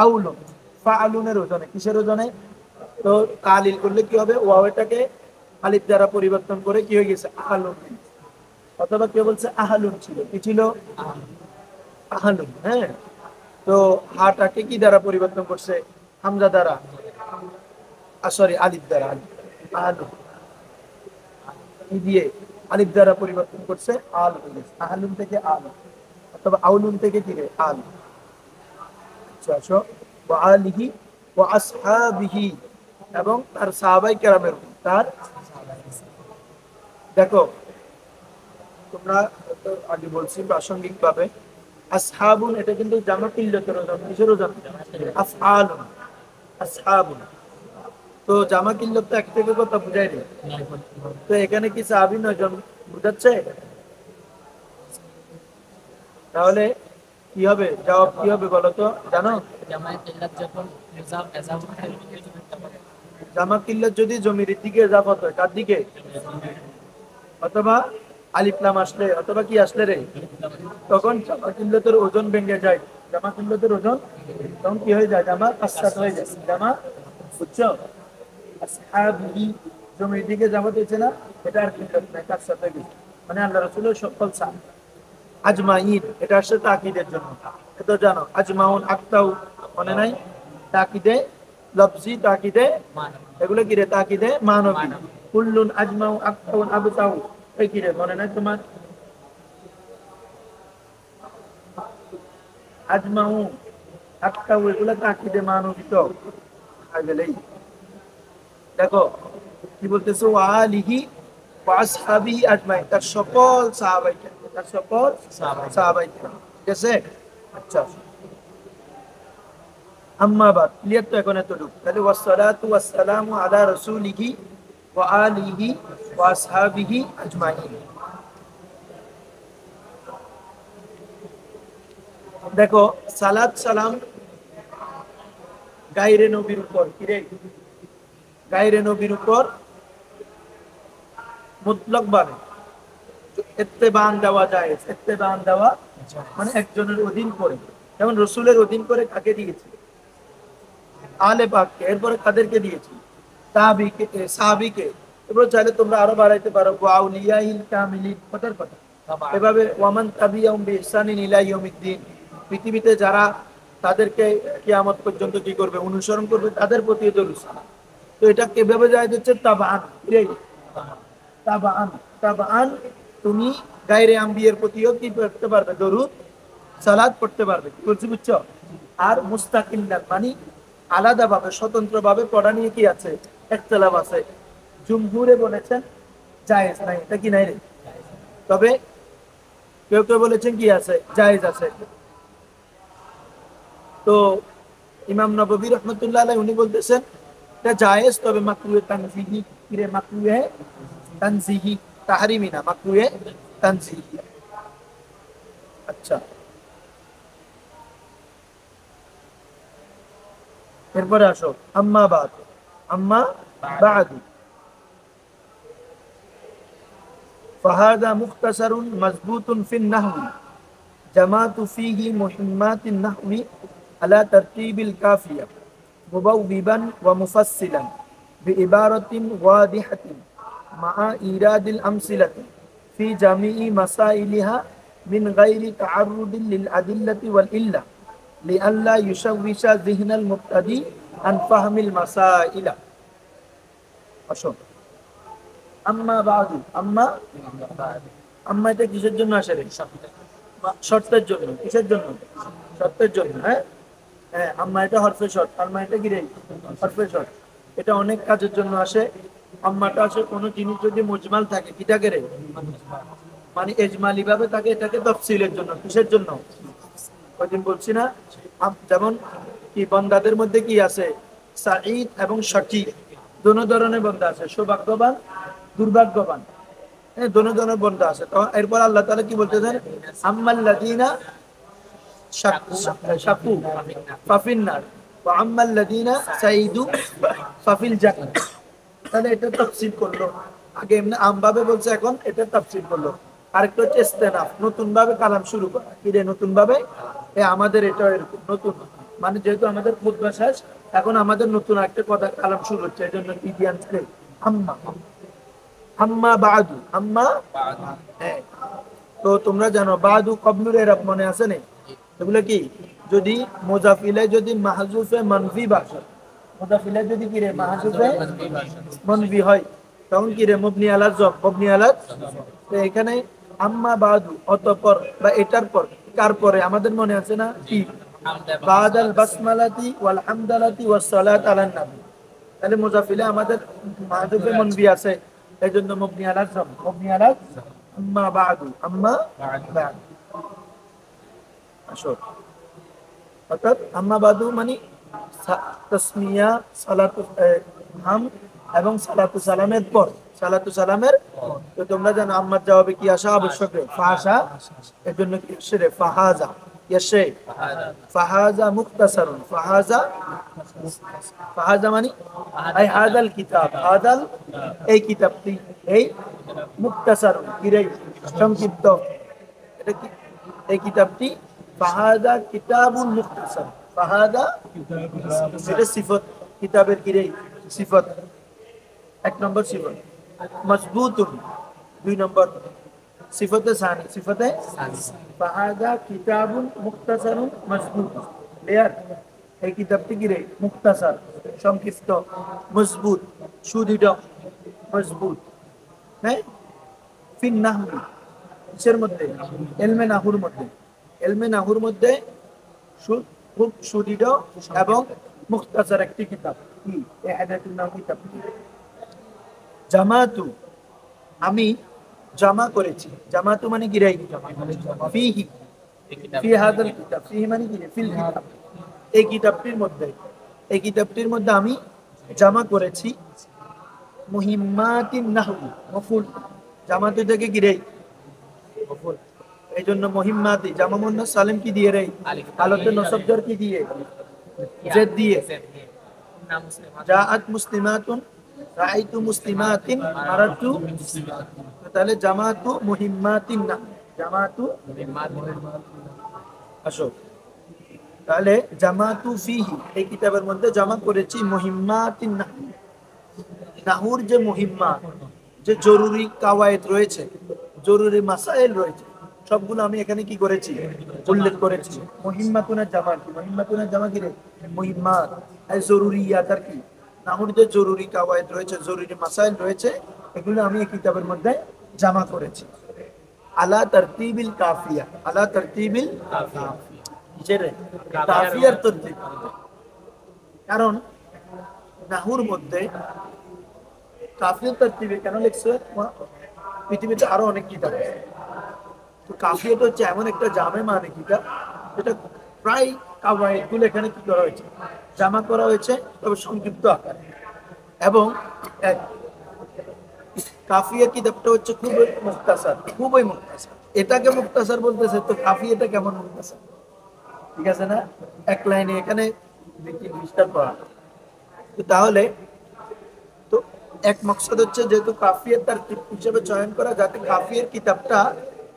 আউলুন, ফাআলুনের ওজনে, কিসের ওজনে, তো তালিল করলে কি হবে, ওয়াও এটাকে আলিফ দ্বারা পরিবর্তন করে কি হয়ে গেছে আহলুন। অথবা কেউ বলছে আহলুন ছিল, কি ছিল আহলুন, হ্যাঁ, তো হাটাকে কি দ্বারা পরিবর্তন করছে, হামজা দ্বারা, সরি আলিফ দ্বারা, আহলুন কি দিয়ে আলিফ দ্বারা পরিবর্তন করছে আল হয়ে গেছে, আহলুন থেকে আল, অথবা আউলুন থেকে কি রে আল। আচ্ছা আসো, ওয়া আলিহি ওয়া আসহাবিহি, এবং তার সাহাবায়ে কেরামের, তার, দেখো তোমরা তো আগে বলছি প্রাসঙ্গিক ভাবে, আসহাবুন এটা কিন্তু জামা কিল্লতের ওজন, কিসের ওজন, আফআলুন, আসহাবুন, তো জামা কিল্লত তো এক থেকে কথা বুঝাই রে, তো এখানে কি সাহাবী 9 জন বুঝাচ্ছে, তাহলে কি হবে, জবাব কি হবে বলো তো, জানো, জামা কিল্লত যদি জমির দিকে ইজাফত হয়, কার দিকে, অথবা আলিফ লাম আসলে, অথবা কি আসলে রে, তখন জামা কিল্লতের ওজন ভেঙে যায়, জামা কিল্লতের ওজন তখন কি হয়ে যায়, জামা কাসরাত হয়ে যায়, জামা, বুঝছো, আসহাবিহি জমির দিকে জামাত হয়েছে না, এটা আর কিল্লত নাই, কাসরাত হয়ে গেছে, মানে আল্লাহ রাসূলের সকল সাহাবা। আজমাইন এটা আসলে তাকিদের জন্য, এটা জানো, আজমাউন আকতাউ মনে নাই, তাকিদে লফজি, তাকিদে এগুলো কি রে, তাকিদে মানবী, কুল্লুন আজমাউ আকতাউন আবতাউ, এই কি রে মনে নাই তোমার, আজমাউ আকতাউ এগুলো তাকিদে মানবী, তো আগেলেই দেখো কি বলতেছে, ওয়া আলিহি ওয়া আসহাবিহি আজমাইন, তার সকল সাহাবাইকে, তার সকল সাহাবাইকে, ঠিক আছে। আচ্ছা, আম্মা বাদ, ক্লিয়ার তো এখন এতটুকু, তাহলে ওয়াসসালাতু ওয়াসসালামু আলা রাসূলিহি ওয়া আলিহি ওয়া আসহাবিহি আজমাইন। দেখো সালাত সালাম গায়রে নবীর উপর, কি রে, গায়রে নবীর উপর মুতলক ভাবে ইত্তেবান দেওয়া যায়, ইত্তেবান দেওয়া মানে একজনের অধীন করে, যেমন রসুলের অধীন করে কাকে দিয়েছি, আলে পাককে, এরপরে কাদেরকে দিয়েছি, তাবিকে, সাহাবীকে, এরপর চাইলে তোমরা আরো বাড়াইতে পারো, আউলিয়াইল কামিলিন, কথার কথা, এভাবে ওয়ামান তাবিয়াহুম বিইহসানিন ইলা ইয়াউমিদ্দিন, পৃথিবীতে যারা তাদেরকে কিয়ামত পর্যন্ত কি করবে, অনুসরণ করবে, তাদের প্রতি দরুদ সালাম। তো এটা কিভাবে জায়েজ হচ্ছে? তাবাআন, তাবাআন, তাবাআন তুমি গায়রে আম্বিয়ার প্রতিও কি করতে পারবে, দরুদ সালাত পড়তে পারবে। কি বলছি বুঝছো? আর মুস্তাকিল্লান মানে আলাদাভাবে স্বতন্ত্রভাবে পড়া নিয়ে কি আছে, ইখতিলাফ আছে। জুমহুরে বলেছেন জায়েজ নাই, এটা কি নাই রে? তবে কেউ কেউ বলেছেন কি আছে, জায়েজ আছে। তো ইমাম নববী রহমতুল্লাহ আলাইহি উনি বলতেছেন এটা জায়েজ, তবে মাকরুহে তানজিহি, কিরে মাকরুহে তানজিহি, তাহরিমি না, মাকরুহে তানজিহি। আচ্ছা, এরপরে আসো আম্মা বাদ, আম্মা বাদু ফাহাদা মুখতাসারুন মাযবুতুন ফিন নাহওয়ি জামাতু ফীহি মুহিম্মাতিন নাহওয়ি আলা তারতিবিল কাফিয়া মুবাওবিবান ওয়া মুফাসসিলান বিইবারাতিন ওয়াদিহাতিন মা'a ইরাদিল আমসিলাতি ফি জামি'i মাসাইলিহা মিন গায়রি তা'আররুদিন লিল আদিল্লাতি ওয়াল ইল্লা লিআল্লা ইউশাউবিশা যিহনাল মুবতাদি আন ফাহমিল মাসাইলা। আসো আম্মা বাদু, আম্মা, আম্মা এটা কিসের জন্য আসে রে? শর্তের জন্য। কিসের জন্য? শর্তের জন্য। হ্যাঁ হ্যাঁ, আম্মা এটা হরফে শর্ত, আম্মা এটা কি রে? হরফে শর্ত। এটা অনেক কাজের জন্য আসে। আম্মাটা আসে কোনো জিনিস যদি মুজমাল থাকে, কি থাকে রে? মানে এজমালি ভাবে থাকে, এটাকে তাফসীলের জন্য। কিসের জন্য? ওইদিন বলছি না, যেমন কি বন্দাদের মধ্যে কি আছে, সাঈদ এবং শাকির, দোনো ধরনের বন্দা আছে, সৌভাগ্যবান, দুর্ভাগ্যবান, হ্যাঁ, দোনো ধরনের বন্দা আছে। তো এরপর আল্লাহ তাআলা কি বলতেছেন, আম্মাল্লাযীনা শাকু ফাফিন্নার ওয়া আম্মাল্লাযীনা সাঈদু ফাফিল জান্নাহ। তাহলে এটা তাফসীর করলো। আগে এমনি আমভাবে বলছে, এখন এটা তাফসীর করলো। আরেকটা হচ্ছে ইস্তেনাফ, নতুন ভাবে কালাম শুরু করা। কি রে? নতুন ভাবে আমাদের এটা এরকম নতুন, মানে যেহেতু আমাদের খুতবা শেষ, এখন আমাদের নতুন একটা কথা কালাম শুরু হচ্ছে, এই জন্য কি দিয়ে আনছে আম্মা, আম্মা বাদু, আম্মা। হ্যাঁ, তো তোমরা জানো বাদু কবলুর এরব মনে আছে না? এগুলো কি যদি মুজাফিলে যদি মাহজুফে মানফি ভাষা, মুজাফিলে যদি কি রে মাহজুফে মানফি হয়, তখন কি রে মবনি আলা জব, মবনি আলা। তো এখানে আম্মা বাদু অতঃপর বা এটার পর, কার পরে আমাদের মনে আছে না কি? বাদাল বাসমালাতি ওয়াল হামদালাতি ওয়াস সালাত আলান নবী। তাহলে মুজাফিলে আমাদের মাহজুফে মানফি আছে, এজন্য মবনি আলা জব, মবনি আলা আম্মা বাদু, আম্মা বাদু। আসো, অর্থাৎ আম্মা বাদু মানে তাসমিয়া, সালাতু হাম এবং সালাতু সালামের পর, সালাতু সালামের। তো তোমরা জানো আম্মার জবাবে কি আসা আবশ্যক? ফাহাসা। এর জন্য কি রে? ফাহাজা, ইয়াশে ফাহাজা মুখতাসারুন, ফাহাজা, ফাহাজা মানে আই হাদাল কিতাব, হাদাল এই কিতাবটি, এই মুখতাসারুন কি রে? সংক্ষিপ্ত। এটা কি? এই কিতাবটি ফাহাদা কিতাবুন মুখতাসার, ফাহাদা এটা সিফত, কিতাবের কি রে? সিফত, এক নম্বর সিফত। মজবুতুন দুই নম্বর সিফতে সানি, সিফতে ফাহাদা কিতাবুন মুখতাসারুন মজবুত। ক্লিয়ার? এই কিতাবটি কি রে? মুখতাসার, সংক্ষিপ্ত, মজবুত, সুদৃঢ়, মজবুত। হ্যাঁ, ফিন নাহবি কিসের মধ্যে? এলমে নাহুর মধ্যে। এলমে নাহুর মধ্যে খুব সুদৃঢ় এবং মুখতাসার একটি কিতাব। কি এই হাদিসের নাম? কিতাব জামাতু, আমি জামা করেছি। জামাতু মানে কি রে? ফিহি, ফি হাদাল কিতাব, ফিহি মানে কি? ফিল কিতাব, এই কিতাবটির মধ্যে, এই কিতাবটির মধ্যে আমি জামা করেছি মুহিম্মাতিন নাহবি, মফুল। জামাতু থেকে কি রে? মফুল। এই জন্য মুহিম্মাতি জামা মুন্নাস সালিম কি দিয়ে রে? আলোতে নসব জর কি দিয়ে? জেদ দিয়ে। জাআত মুসলিমাতুন, রাআইতু মুসলিমাতিন, মারাতু। তাহলে জামাতু মুহিম্মাতিন না, জামাতু। আসো, তাহলে জামাতু ফিহি এই কিতাবের মধ্যে জামা করেছি মুহিম্মাতিন নাহু, নাহুর যে মুহিম্মাত, যে জরুরি কাওয়ায়েদ রয়েছে, জরুরি মাসাইল রয়েছে, সবগুলো আমি এখানে কি করেছি, উল্লেখ করেছি। মুহিম্মাতুনের জামা কি, মুহিম্মাতুনের জামা কি রে, মুহিম্মাত। এই জরুরিয়াত আর কি, নাহুর যে জরুরি কাওয়ায়েদ রয়েছে, জরুরি মাসাইল রয়েছে, এগুলো আমি এই কিতাবের মধ্যে জামা করেছি। আলা তারতিবিল কাফিয়া, আলা তারতিবিল কাফিয়া। কিসের রে? কাফিয়ার তরতিব। কারণ নাহুর মধ্যে কাফিয়ার তরতিবে কেন লিখছে, পৃথিবীতে আরো অনেক কিতাব আছে, তো কাফিয়াটা হচ্ছে এমন একটা জামে মানে কিতাব, যেটা প্রায় কাওয়ায়েদগুলো এখানে কি করা হয়েছে, জামা করা হয়েছে, তবে সংক্ষিপ্ত আকারে। এবং এক কাফিয়া কিতাবটা হচ্ছে খুবই মুক্তাসার, খুবই মুক্তাসার। এটাকে মুক্তাসার বলতেছে, তো কাফিয়াটা কেমন মুক্তাসার, ঠিক আছে না? এক লাইনে এখানে বিস্তার করা। তো তাহলে তো এক মকসদ হচ্ছে যেহেতু কাফিয়ার তারতিব হিসেবে চয়ন করা, যাতে কাফিয়ার কিতাবটা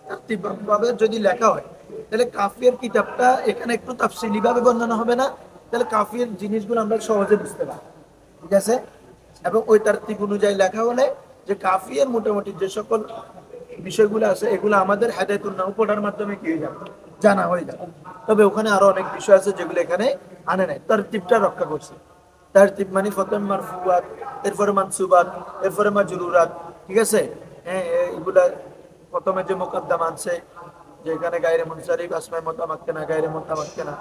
তারতিবভাবে যদি লেখা হয়, তাহলে কাফিয়ার কিতাবটা এখানে একটু তাফসিলি ভাবে বর্ণনা হবে না, তাহলে কাফিয়ার জিনিসগুলো আমরা সহজে বুঝতে পারি, ঠিক আছে? এবং ওই তারতিব অনুযায়ী লেখা হলে যে কাফিয়ার মোটামুটি যে সকল বিষয়গুলো আছে, এগুলো আমাদের হেদায়েতুন নাহু পড়ার মাধ্যমে কি হয়ে যাবে, জানা হয়ে যাবে। তবে ওখানে আরো অনেক বিষয় আছে যেগুলো এখানে আনে নাই, তারতিবটা রক্ষা করছে। তারতিব মানে প্রথম মারফুয়াত, এরপরে মানসুবাত, এরপরে মাজরুরাত, ঠিক আছে? হ্যাঁ, এগুলা প্রথমে যে মুকদ্দম আছে, যেখানে গায়রে মুনসারিফ, আসমায়ে মুতামাক্কিনা, গায়রে মুতামাক্কিনা,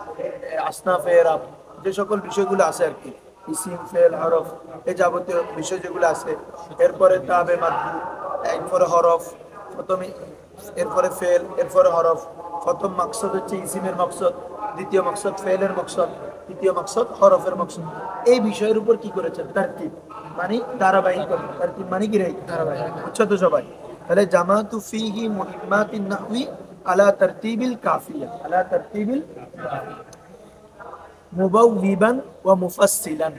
আসনাফে এরাব, যে সকল বিষয়গুলো আছে আর কি, ইসিম, ফেল, হরফ, এই যাবতীয় বিষয় যেগুলো আছে। এরপরে তাবে মাদ্দু, এরপরে হরফ, প্রথমে এরপরে ফেল, এরপরে হরফ। প্রথম মাকসদ হচ্ছে ইসিমের মকসদ, দ্বিতীয় মকসদ ফেলের মকসদ, তৃতীয় মকসদ হরফের মকসদ। এই বিষয়ের উপর কি করেছেন, তারতিব মানে ধারাবাহিক। তারতিব মানে কি রে, ধারাবাহিক। বুঝছো তো সবাই? তাহলে জামাতু ফিহি মুহিম্মাতিন নাহওয়ি আলা তারতিবিল কাফিয়া, আলা তারতিবিল মুবাউবিবান ওয়া মুফাসসিলান,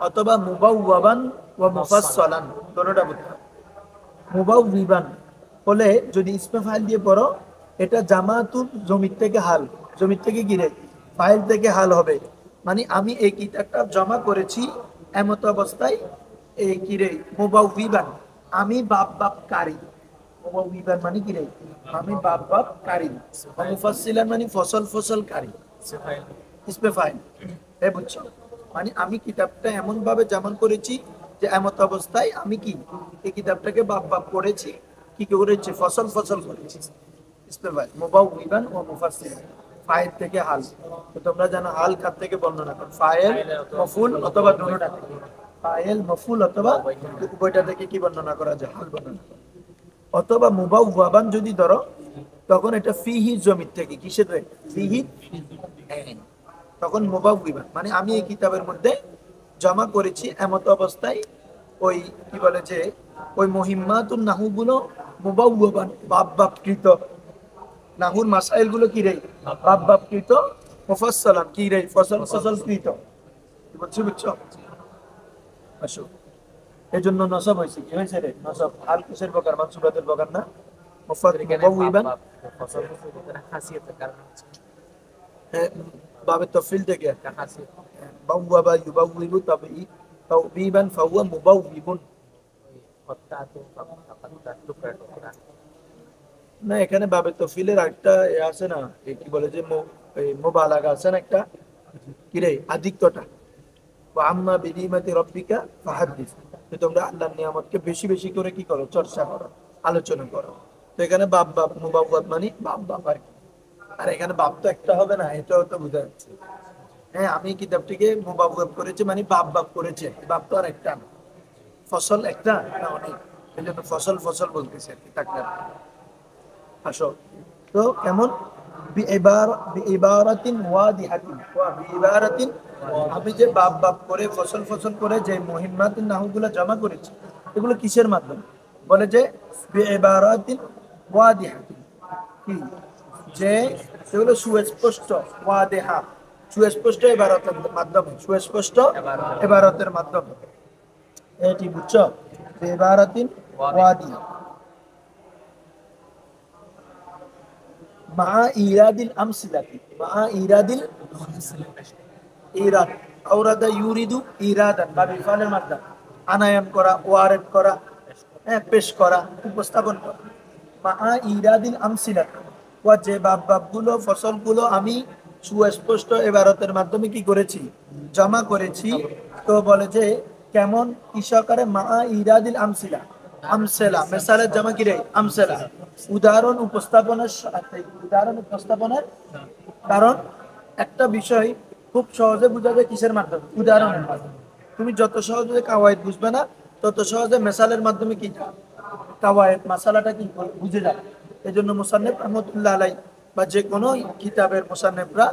অথবা মুবাউওয়াবান ওয়া মুফাসসালান, দুটোটা বলতে হবে। মুবাউবিবান বলে যদি ইসমে ফাইল দিয়ে পড়ো, এটা জামাতুর জমির থেকে হাল, জমির থেকে গিরে ফাইল থেকে হাল হবে। মানে আমি এই কিতাবটা জমা করেছি এমত অবস্থায়, এই কিরে মুবাউবিবান, আমি বাপ বাপ কারি। মুবাউবিবান মানে কিরে, আমি বাপ বাপ কারি। মুফাসসিলান মানে ফসল ফসল কারি, ইসমে ফাইল। এ বুঝছো? মানে আমি কিতাবটা এমন ভাবে জামান করেছি যে এমত অবস্থায় আমি কি এই কিতাবটাকে বাপ বাপ করেছি, কি করেছি, ফসল ফসল করেছি। ইসমে ফাইল মুবাউবিবান ও মুফাসসিলান, ফাইল থেকে হাল। তো তোমরা জানো হাল কার থেকে বর্ণনা করো, ফাইল, মফুল অথবা দুটোটা থেকে। ফাইল, মফুল অথবা উভয়টা থেকে কি বর্ণনা করা যায়, হাল বর্ণনা করা। অথবা মুবাউওয়াবান যদি ধরো, তখন এটা ফিহি জমির থেকে, কিসের রে, ফিহি, তখন মুবাউবিবান মানে আমি এই কিতাবের মধ্যে জমা করেছি এমত অবস্থায়, ওই কি বলে যে ওই মুহিম্মাতুন নাহু গুলো মুবাউবান বাপ বাপকৃত, নাহুর মাসাইল গুলো কি রে, বাপ বাপকৃত, মুফাসসালান কি রে, ফসল ফসল কৃত। বুঝছো বুঝছো? আসো, এই জন্য নসব হয়েছে, কি হয়েছে রে, নসব হাল কিসের প্রকার, মানসুবাতের প্রকার না, মুবাউবিবান। ফসল ফসল ভিতরে খাসিয়তের কারণ হচ্ছে বাবে তফিল থেকে খাসিয়ত। বাউওয়াবা ইউবাউবিবু তাওবিবান ফাহুয়া মুবাউবিবুন। ওই হত্যা তো টুকরা টুকরা। না, এখানে বাবে তফিলের একটা আছে না, কি বলে যে মোবালাগা আছে না একটা, কি রে, আধিক্যটা। ওয়া আম্মা বিনিমাতি রাব্বিকা ফাহাদ্দিস, তো তোমরা আল্লাহর নিয়ামতকে বেশি বেশি করে কি করো, চর্চা করো, আলোচনা করো। তো এখানে বাপ বাপ মুবাওয়াত মানে বাপ বাপ আর কি। আর এখানে বাপ তো একটা হবে না, এটাও তো বোঝা যাচ্ছে। হ্যাঁ, আমি কিতাবটিকে মুবাওয়াত করেছি মানে বাপ বাপ করেছে, বাপ তো আর একটা না, ফসল একটা না, অনেক। এই জন্য ফসল ফসল বলতেছে আর কি, থাকলে আসো। তো কেমন, বিইবারাতিন ওয়াদিহাতিন, বিইবারাতিন, আমি যে বাপ বাপ করে ফসল ফসল করে যে মুহিম্মাতুন নাহুগুলো জমা করেছি, এগুলো কিসের মাধ্যমে, বলে যে বিইবারাতিন ওয়াদিহাতিন, কি যে সেগুলো সুস্পষ্ট, ওয়াদিহা সুস্পষ্ট ইবারতের মাধ্যমে, সুস্পষ্ট ইবারতের মাধ্যমে। এটি বুঝছো, বিইবারাতিন ওয়াদিহা মা ইরাদিল আমসিলাতি, মা ইরাদিল ইরাদ, আওরাদা ইউরিদু ইরাদান বা বিফালের মাধ্যমে আনায়ন করা, ওয়ারেদ করা, হ্যাঁ, পেশ করা, উপস্থাপন করা। মা ইরাদিল আমসিলা, ওয়া যে বাবগুলো ফসলগুলো আমি সুস্পষ্ট এবারতের মাধ্যমে কি করেছি, জমা করেছি। তো বলে যে কেমন কৃষকারে মা ইরাদিল আমসিলা, আমসেলা মেসালের জামা কি রে, আমসেলা, উদাহরণ উপস্থাপনের সাথে, উদাহরণ উপস্থাপনের। কারণ একটা বিষয় খুব সহজে বোঝা যায় কিসের মাধ্যমে, উদাহরণের মাধ্যমে। তুমি যত সহজে কাওয়ায়েদ বুঝবে না, তত সহজে মেসালের মাধ্যমে কি কাওয়ায়েদ মাসালাটা কি বুঝে যাবে। এই জন্য মুসান্নেফ রহমতুল্লাহ আলাই বা যে কোনো কিতাবের মুসান্নেফরা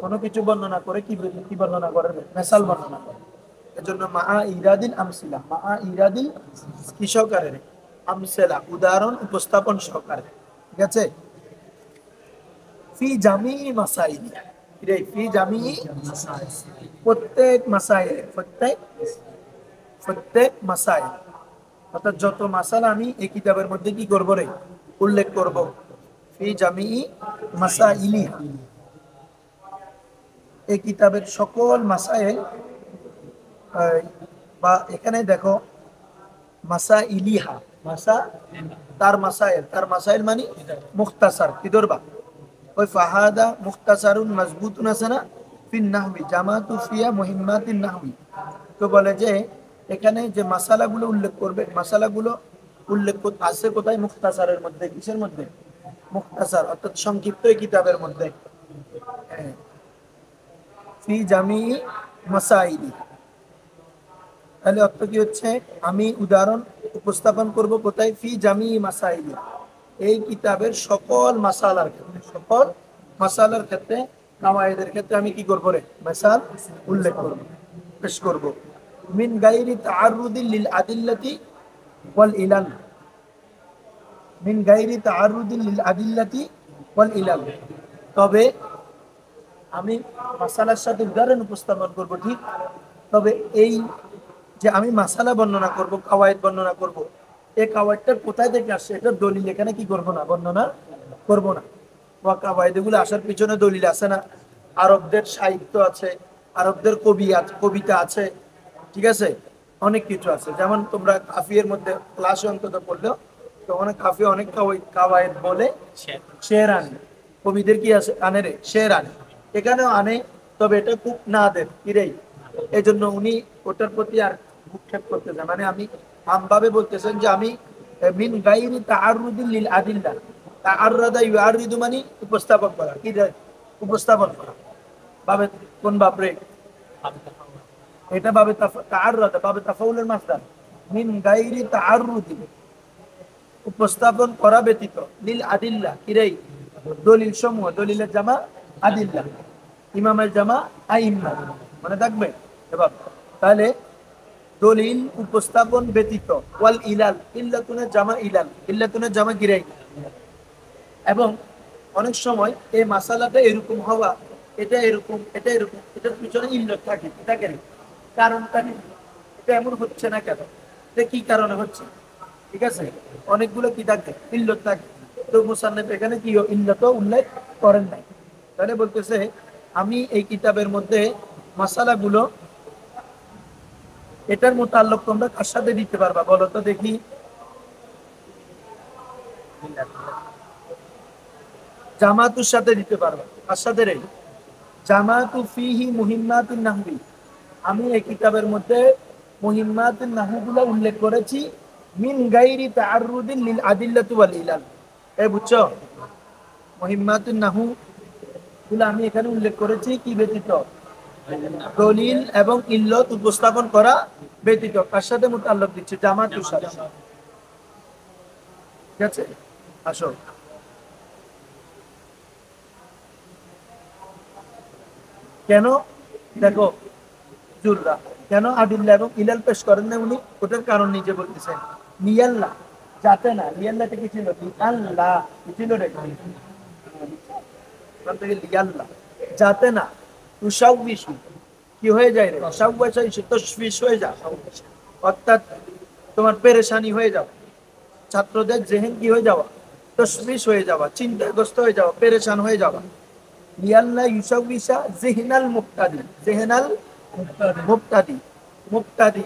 কোনো কিছু বর্ণনা করে কি বর্ণনা করে, মেসাল বর্ণনা করে। এজন্য মা ইরাদিল আমসিলা, মা ইরাদিল কি সহকারে, আমসেলা উদাহরণ উপস্থাপন সহকারে। ঠিক আছে। ফি জামি মাসাইল, ফি জামি প্রত্যেক মাসাইল, প্রত্যেক প্রত্যেক মাসাইল, অর্থাৎ যত মাসালা আমি এই কিতাবের মধ্যে কি করব রে, উল্লেখ করব। ফি জামি মাসাইলি, এই কিতাবের সকল মাসাইল, বা এখানে দেখো মাসা ইলিহা, মাসা তার মাসাইল, তার মাসাইল মানে মুখতাসার কি ধরবা, ওই ফাহাদা মুখতাসারুন মাজবুতুন আছে না, ফিন নাহবি জামাতু ফিয়া মুহিম্মাতিন নাহবি। তো বলে যে এখানে যে মাসালাগুলো উল্লেখ করবে, মাসালাগুলো উল্লেখ আছে কোথায়, মুখতাসারের মধ্যে। কিসের মধ্যে, মুখতাসার অর্থাৎ সংক্ষিপ্ত এই কিতাবের মধ্যে। হ্যাঁ, ফি জামি মাসাইলি, তাহলে অর্থ কি হচ্ছে, আমি উদাহরণ উপস্থাপন করব কোথায়, ফি জামি মাসাইলি, এই কিতাবের সকল মাসালার ক্ষেত্রে, সকল মাসালার ক্ষেত্রে, কাওয়ায়েদের ক্ষেত্রে আমি কি করব রে, মাসাল উল্লেখ করব, পেশ করব। মিন গায়রি তাআররুদিল লিল আদিল্লাতি ওয়াল ইলাল, মিন গায়রি তাআররুদিল লিল আদিল্লাতি ওয়াল ইলাল, তবে আমি মাসালার সাথে উদাহরণ উপস্থাপন করব ঠিক, তবে এই যে আমি মাসালা বর্ণনা করব, কাওয়ায়েদ বর্ণনা করব, এই কাওয়ায়েদটা কোথায় থেকে আসছে এটা দলিল এখানে কি করব না, বর্ণনা করব না। ওয়া কাওয়ায়েদ এগুলো আসার পিছনে দলিল আছে না, আরবদের সাহিত্য আছে, আরবদের কবিতা আছে, ঠিক আছে, অনেক কিছু আছে। যেমন তোমরা কাফিয়ের মধ্যে ক্লাসে অন্তত পড়লেও তো অনেক কাফি অনেক কাওয়ায়েদ বলে শের আনে, কবিদের কি আছে আনে রে, শের আনে, এখানেও আনে, তবে এটা খুব নাদের কিরেই। এই জন্য উনি ওটার প্রতি আর ভূক্ষেপ করতে চান, মানে আমি আমভাবে বলতেছেন যে আমি মিন গায়রি তাআররুদিল লিল আদিল্লা, তাআররাদা ইউআররিদু মানে উপস্থাপন করা, কি উপস্থাপন করা, ভাবে কোন বাপরে, এটা ভাবে তাআররাদা, ভাবে তাফাউলের মাসদার, মিন গায়রি তাআররুদি উপস্থাপন করা ব্যতীত, লিল আদিল্লা কিরেই দলিল সমূহ, দলিলের জামা আদিল্লা, ইমামের জামা আইম্মা, মানে থাকবে এবার। তাহলে দলিল উপস্থাপন ব্যতীত, ওয়াল ইলাল, ইল্লাতুনের জামা ইলাল, ইল্লাতুনের জামা গিরাই। এবং অনেক সময় এই মাসালাটা এরকম হওয়া, এটা এরকম, এটা এরকম, এটার পিছনে ইল্লত থাকে, থাকে কারণটা নেই, এটা এমন হচ্ছে না কেন, এটা কি কারণে হচ্ছে, ঠিক আছে, অনেকগুলো কি থাকে, ইল্লত থাকে। তো মুসান্নিফ এখানে কি ইল্লত উল্লেখ করেন নাই। তাহলে বলতেছে আমি এই কিতাবের মধ্যে মাসালাগুলো, এটার মোতাল্লক তোমরা কার সাথে দিতে পারবা বলো তো দেখি, জামাতুর সাথে দিতে পারবা। কার সাথে রে, জামাতু ফিহি মুহিম্মাতুন নাহবি, আমি এই কিতাবের মধ্যে মুহিম্মাতুন নাহবুগুলো উল্লেখ করেছি, মিন গায়রি তাআররুদিন লিল আদিল্লাতি ওয়াল ইলাল। এই বুঝছো, মুহিম্মাতুন নাহু গুলো আমি এখানে উল্লেখ করেছি কি ব্যতীত, দলিল এবং ইল্লত উপস্থাপন করা ব্যতীত। কার সাথে মুতাল্লাক দিচ্ছে, জামাতুর সাথে, ঠিক আছে। আসো কেন, দেখো জুররা কেন আদিল্লা এবং ইলাল পেশ করেন না উনি, ওটার কারণ নিজে বলতেছেন, লিয়াল্লাহ যাতে না, লিয়াল্লাহটা কি ছিল, লিয়াল্লাহ কি ছিল রে, লিয়াল্লাহ যাতে না, তুশাউবিশু কি হয়ে যায় রে, তশবিশ হয়ে যায়, অর্থাৎ তোমার পেরেশানি হয়ে যাওয়া, ছাত্রদের জেহেন কি হয়ে যাওয়া, তশবিশ হয়ে যাওয়া, চিন্তাগ্রস্ত হয়ে যাওয়া, পেরেশান হয়ে যাওয়া। লিয়াল্লাহ ইউসাউবিশা জেহেনাল মুক্তাদি, জেহেনাল মুক্তাদি, মুক্তাদি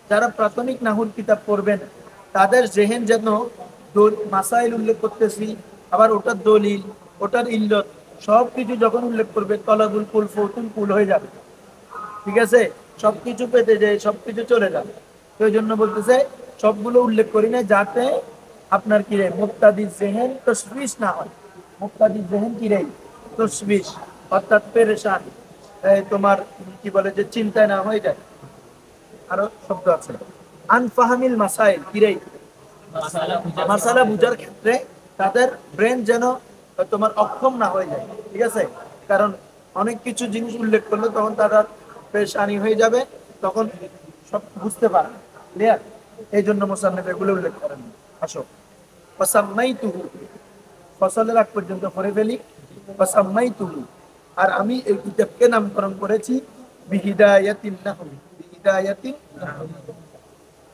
যারা প্রাথমিক নাহুর কিতাব পড়বেন তাদের জেহেন যেন মাসাইল উল্লেখ করতেছি, আবার ওটার দলিল, ওটার ইল্লত সবকিছু যখন উল্লেখ করবে তলাবুল কুল ফতুল কুল হয়ে যাবে। ঠিক আছে, সবকিছু পেতে যায়, সবকিছু চলে যাবে। তো এই জন্য বলতেছে সবগুলো উল্লেখ করি না, যাতে আপনার কি রে মুক্তাদি জেহেন তশবিশ না হয়। মুক্তাদি জেহেন কি রে তশবিশ, অর্থাৎ পেরেশান, তোমার কি বলে যে চিন্তায় না হয়ে যায়। আরো শব্দ আছে আনফাহামিল মাসাইল, কি রে মাসালা বুঝার ক্ষেত্রে তাদের ব্রেন যেন তোমার অক্ষম না হয়ে যায়। ঠিক আছে, কারণ অনেক কিছু জিনিস উল্লেখ করলে তখন তারা পেরেশানি হয়ে যাবে, তখন সব বুঝতে পারে। ক্লিয়ার? এই জন্য মুসান্নিফ এগুলো উল্লেখ করেন। আসো, ফাসাম্মাইতুহু, ফসলের আগ পর্যন্ত পড়ে ফেলি। ফাসাম্মাইতুহু, আর আমি এই কিতাবকে নামকরণ করেছি বিহিদায়াতিন নাহবি, বিহিদায়াতিন নাহবি।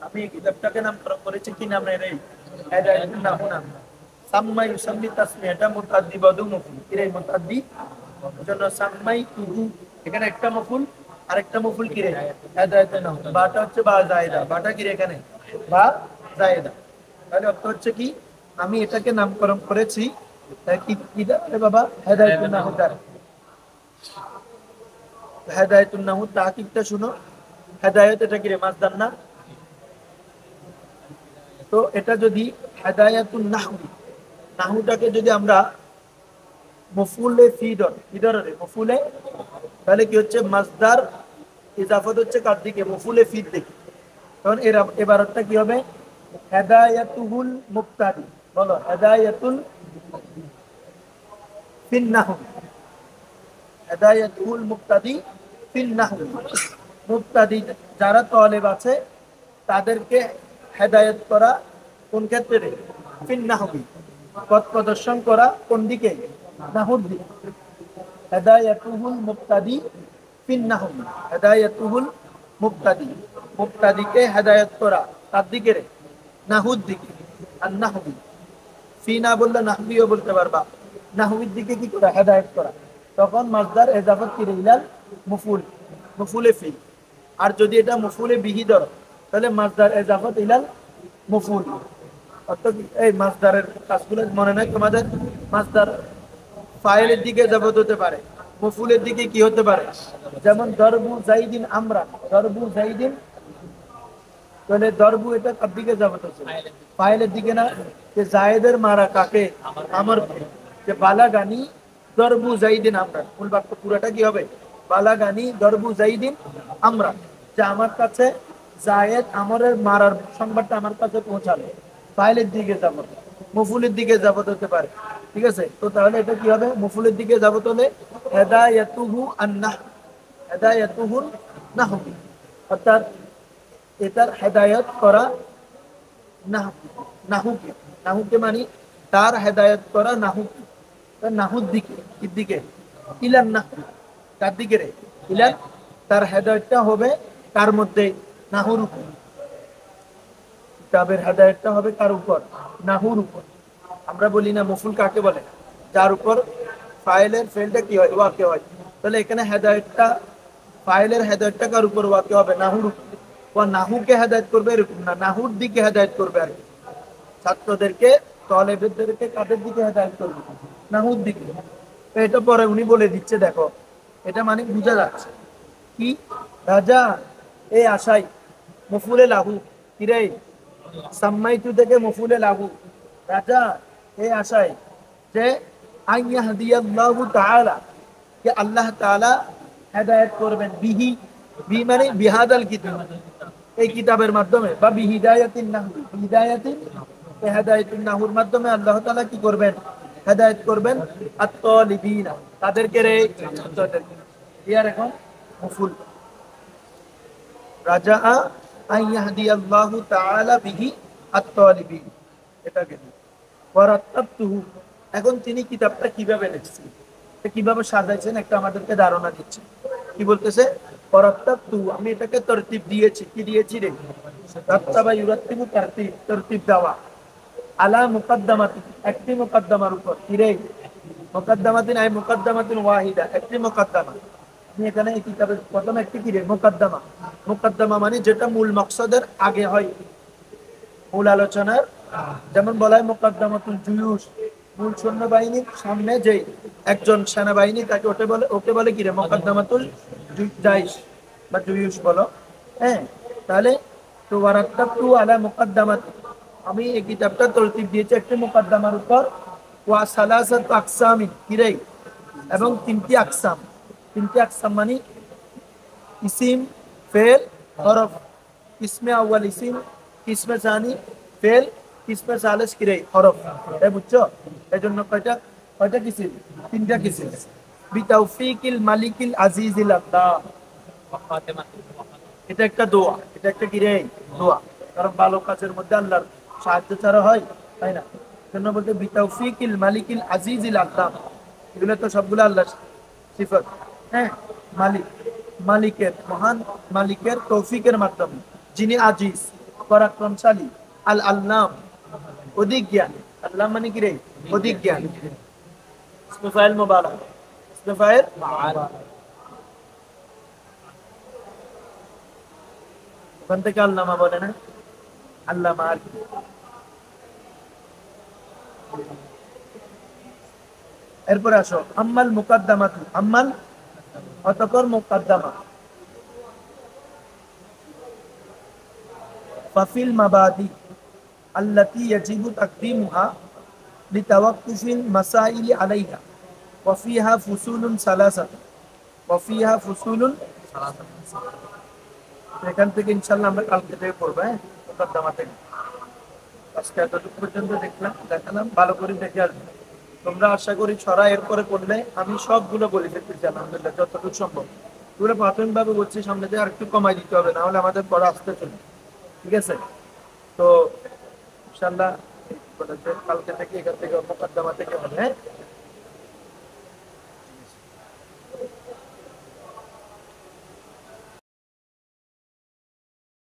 আমি এই কিতাবটাকে নামকরণ করেছি কি নামে রে? হিদায়াতুন নাহু নাম। সাম্মা ইউসাম্মি তাসমিয়াটা মুতাদ্দি বাদু মফুল, কিরে মুতাদ্দি, জন্য সাম্মাই তুহু, এখানে একটা মফুল আরেকটা মফুল কিরে হিদায়াতুন নাহু। বাটা হচ্ছে বা জায়েদা, বাটা কিরে এখানে বা জায়েদা। তাহলে অর্থ হচ্ছে কি, আমি এটাকে নামকরণ করেছি কি কি বাবা হিদায়াতুন নাহু। তার হিদায়াতুন নাহু তাকিবটা শুনো, হেদায়েত এটা কিরে মাসদার না? তো এটা যদি হেদায়াতুন নাহবি, নাহুটাকে যদি আমরা মফুলে ফিডরে মফুলে, তাহলে কি হচ্ছে মাসদার ইজাফত হচ্ছে কার দিকে? মফুলে ফিদ দিকে। তখন এর এবারটা কি হবে? হেদায়াতুহুল মুক্তাদি। বলো হেদায়াতুল ফিন নাহু, হেদায়াতুহুল মুক্তাদি ফিন নাহু। মুক্তাদি যারা তলেব আছে তাদেরকে হেদায়েত করা কোন ক্ষেত্রে? ফিন নাহবি, পথ প্রদর্শন করা কোন দিকে? নাহুর দিকে। হেদায়াতুহুল মুক্তাদি ফিন নাহবি, হেদায়াতুহুল মুক্তাদি, মুক্তাদিকে হেদায়েত করা তার দিকে রে? নাহুর দিকে। আর নাহবি ফি না বললে নাহবিও বলতে পারবা, নাহবির দিকে কি করা? হেদায়েত করা। তখন মাসদার এজাফত কি ইলাল মুফুল, মুফুলে ফি। আর যদি এটা মুফুলে বিহি ধরো, তাহলে মাসদার এজাফত ইলাল মুফুল। অর্থাৎ এই মাসদারের কাজগুলো মনে নাই তোমাদের? মাসদার ফাইলের দিকে এজাফত হতে পারে, মফুলের দিকে কি হতে পারে? যেমন দরবু জাইদিন, আমরা দরবু জাইদিন, তাহলে দরবু এটা কার দিকে এজাফত হচ্ছে? ফাইলের দিকে না? যে জায়েদের মারা কাকে? আমার। যে বালাগানি দরবু জাইদিন আমরা, মূল বাক্য পুরাটা কি হবে? বালাগানি দরবু জাইদিন আমরা, যে আমার কাছে জায়েদ আমরের মারার সংবাদটা আমার কাছে পৌঁছালো। ফাইলের দিকে যাবত, মফুলের দিকে যাবত হতে পারে। ঠিক আছে, তো তাহলে এটা কি হবে? মফুলের দিকে যাবত হলে হেদায়াতুহু আন-নাহ, হেদায়াতুহুন নাহবি, অর্থাৎ এটার হেদায়েত করা নাহুকে, নাহুকে মানে তার হেদায়েত করা নাহুকে, তার নাহুর দিকে, কি দিকে? ইলান নাহু, তার দিকে রে ইলান, তার হেদায়েতটা হবে কার মধ্যে? নাহুর উপর। কিতাবের হেদায়েতটা হবে কার উপর? নাহুর উপর। আমরা বলি না মফুল কাকে বলে? যার উপর ফাইলের ফেলটা কি হয়? ওয়াকে হয়। তাহলে এখানে হেদায়েতটা, ফাইলের হেদায়েতটা কার উপর ওয়াকে হবে? নাহুর উপর। ও নাহুকে হেদায়েত করবে এরকম না, নাহুর দিকে হেদায়েত করবে। আর কি ছাত্রদেরকে, তলেবেদেরকে কাদের দিকে হেদায়েত করবে? নাহুর দিকে। তো এটা পরে উনি বলে দিচ্ছে, দেখো এটা মানে বুঝা যাচ্ছে কি? রাজা এই আশাই, মফুলে লাহু, কিরে সাম্মাইতু থেকে মফুলে লাহু, রাজা এই আশায় যে আইয়াহদিয়াল্লাহু তাআলা, যে আল্লাহ তাআলা হেদায়েত করবেন, বিহি, বি মানে বিহাদাল কিতাব, এই কিতাবের মাধ্যমে, বা বিহিদায়াতিন নাহু, হিদায়াতিন হেদায়েতুন নাহুর মাধ্যমে আল্লাহ তাআলা কি করবেন? হেদায়েত করবেন আত-তালিবিনা, তাদেরকে রে ছাত্রদেরকে। ইয়ার এখন মফুল রাজা আইয়াহদিয়াল্লাহু তাআলা বিহি আত-তালিবিন, এটা গেল। ওয়ারাত্তাবতুহু, এখন তিনি কিতাবটা কিভাবে লিখছেন, কিভাবে সাজাইছেন, একটা আমাদেরকে ধারণা দিচ্ছে। কি বলতেছে? ওয়ারাত্তাবতুহু, আমি এটাকে তরতিব দিয়েছি। কি দিয়েছি রে? রাত্তাবা ইউরাত্তিবু তারতিব, তরতিব দেওয়া। আলা মুকদ্দামাতিন, একটি মুকদ্দমার উপর। কি রে? মুকদ্দামাতিন আই মুকদ্দামাতিন ওয়াহিদা, একটি মুকদ্দমা। আমি এখানে এই কিতাবের প্রথম একটি কি রে? মুকদ্দমা। মুকদ্দমা মানে যেটা মূল মকসদের আগে হয়, মূল আলোচনার যেমন বলা হয় মুকাদ্দামাতুল জুয়ুশ, মূল সৈন্যবাহিনীর সামনে যে একজন সেনাবাহিনী তাকে ওকে বলে কি রে মুকাদ্দামাতুল জাইশ বা জুয়ুশ বলো। হ্যাঁ, তাহলে তো ওয়ারাত্তাবতু আলা মুকাদ্দামাত, আমি এই কিতাবটা তরতিব দিয়েছি একটি মুকাদ্দামার উপর, ওয়া সালাসাতু আকসামিন কিরে, এবং তিনটি আকসাম মানে ইসিম, ফেল, হরফ। কিসমে আউয়াল ইসিম, কিসমে সানি ফেল, কিসমে সালেস কিরে হরফ। এই বুঝছো? এই জন্য কয়টা কয়টা কিসিম? তিনটা কিসিম। বিতাওফিকিল মালিকিল আজিজিল আল্লাহ, এটা একটা দোয়া, এটা একটা কিরে দোয়া। কারণ ভালো কাজের মধ্যে আল্লাহর সাহায্য ছাড়া হয়, তাই না? জন্য বলতে বিতাওফিকিল মালিকিল আজিজিল আল্লাহ, এগুলো তো সবগুলো আল্লাহর সিফাত। হ্যাঁ, মালিক, মালিকের মহান মালিকের তৌফিকের মাধ্যমে, যিনি আজিজ পরাক্রমশালী, আল আল্লাম অধিক জ্ঞান। আল্লাহ মানে কি রে? অধিক জ্ঞান। ইসমে ফাইল মুবারক, ইসমে ফাইল ওখান থেকে আল্লামা বলে না, আল্লামা আর কি। এরপরে আসো আম্মাল মুকাদ্দামাতু, আম্মাল অতঃপর মুকাদ্দামা। ফাফিল মাবাদি আল্লাতী ইয়াজিবু তাকদীমুহা লিতাওয়াক্কুফিল মাসাইলি আলাইহা ওয়া ফিহা ফুসুলুন সালাসাত, ওয়া ফিহা ফুসুলুন। এখান থেকে ইনশাআল্লাহ আমরা কালকে থেকে পড়বো। হ্যাঁ, মুকাদ্দামা থেকে। আজকে এতটুকু পর্যন্ত দেখালাম, ভালো করে দেখে আসবে তোমরা। আশা করি ছড়া এরপরে পড়লে আমি সবগুলো বলে দেখতেছি আলহামদুলিল্লাহ যতটুকু সম্ভব। এগুলো প্রাথমিকভাবে বলছি, সামনে দিয়ে আর একটু কমাই দিতে হবে, না হলে আমাদের পড়া আসতে চলে। ঠিক আছে? তো ইনশাআল্লাহ কালকে থেকে এখান থেকে মুকাদ্দামা থেকে হবে। হ্যাঁ।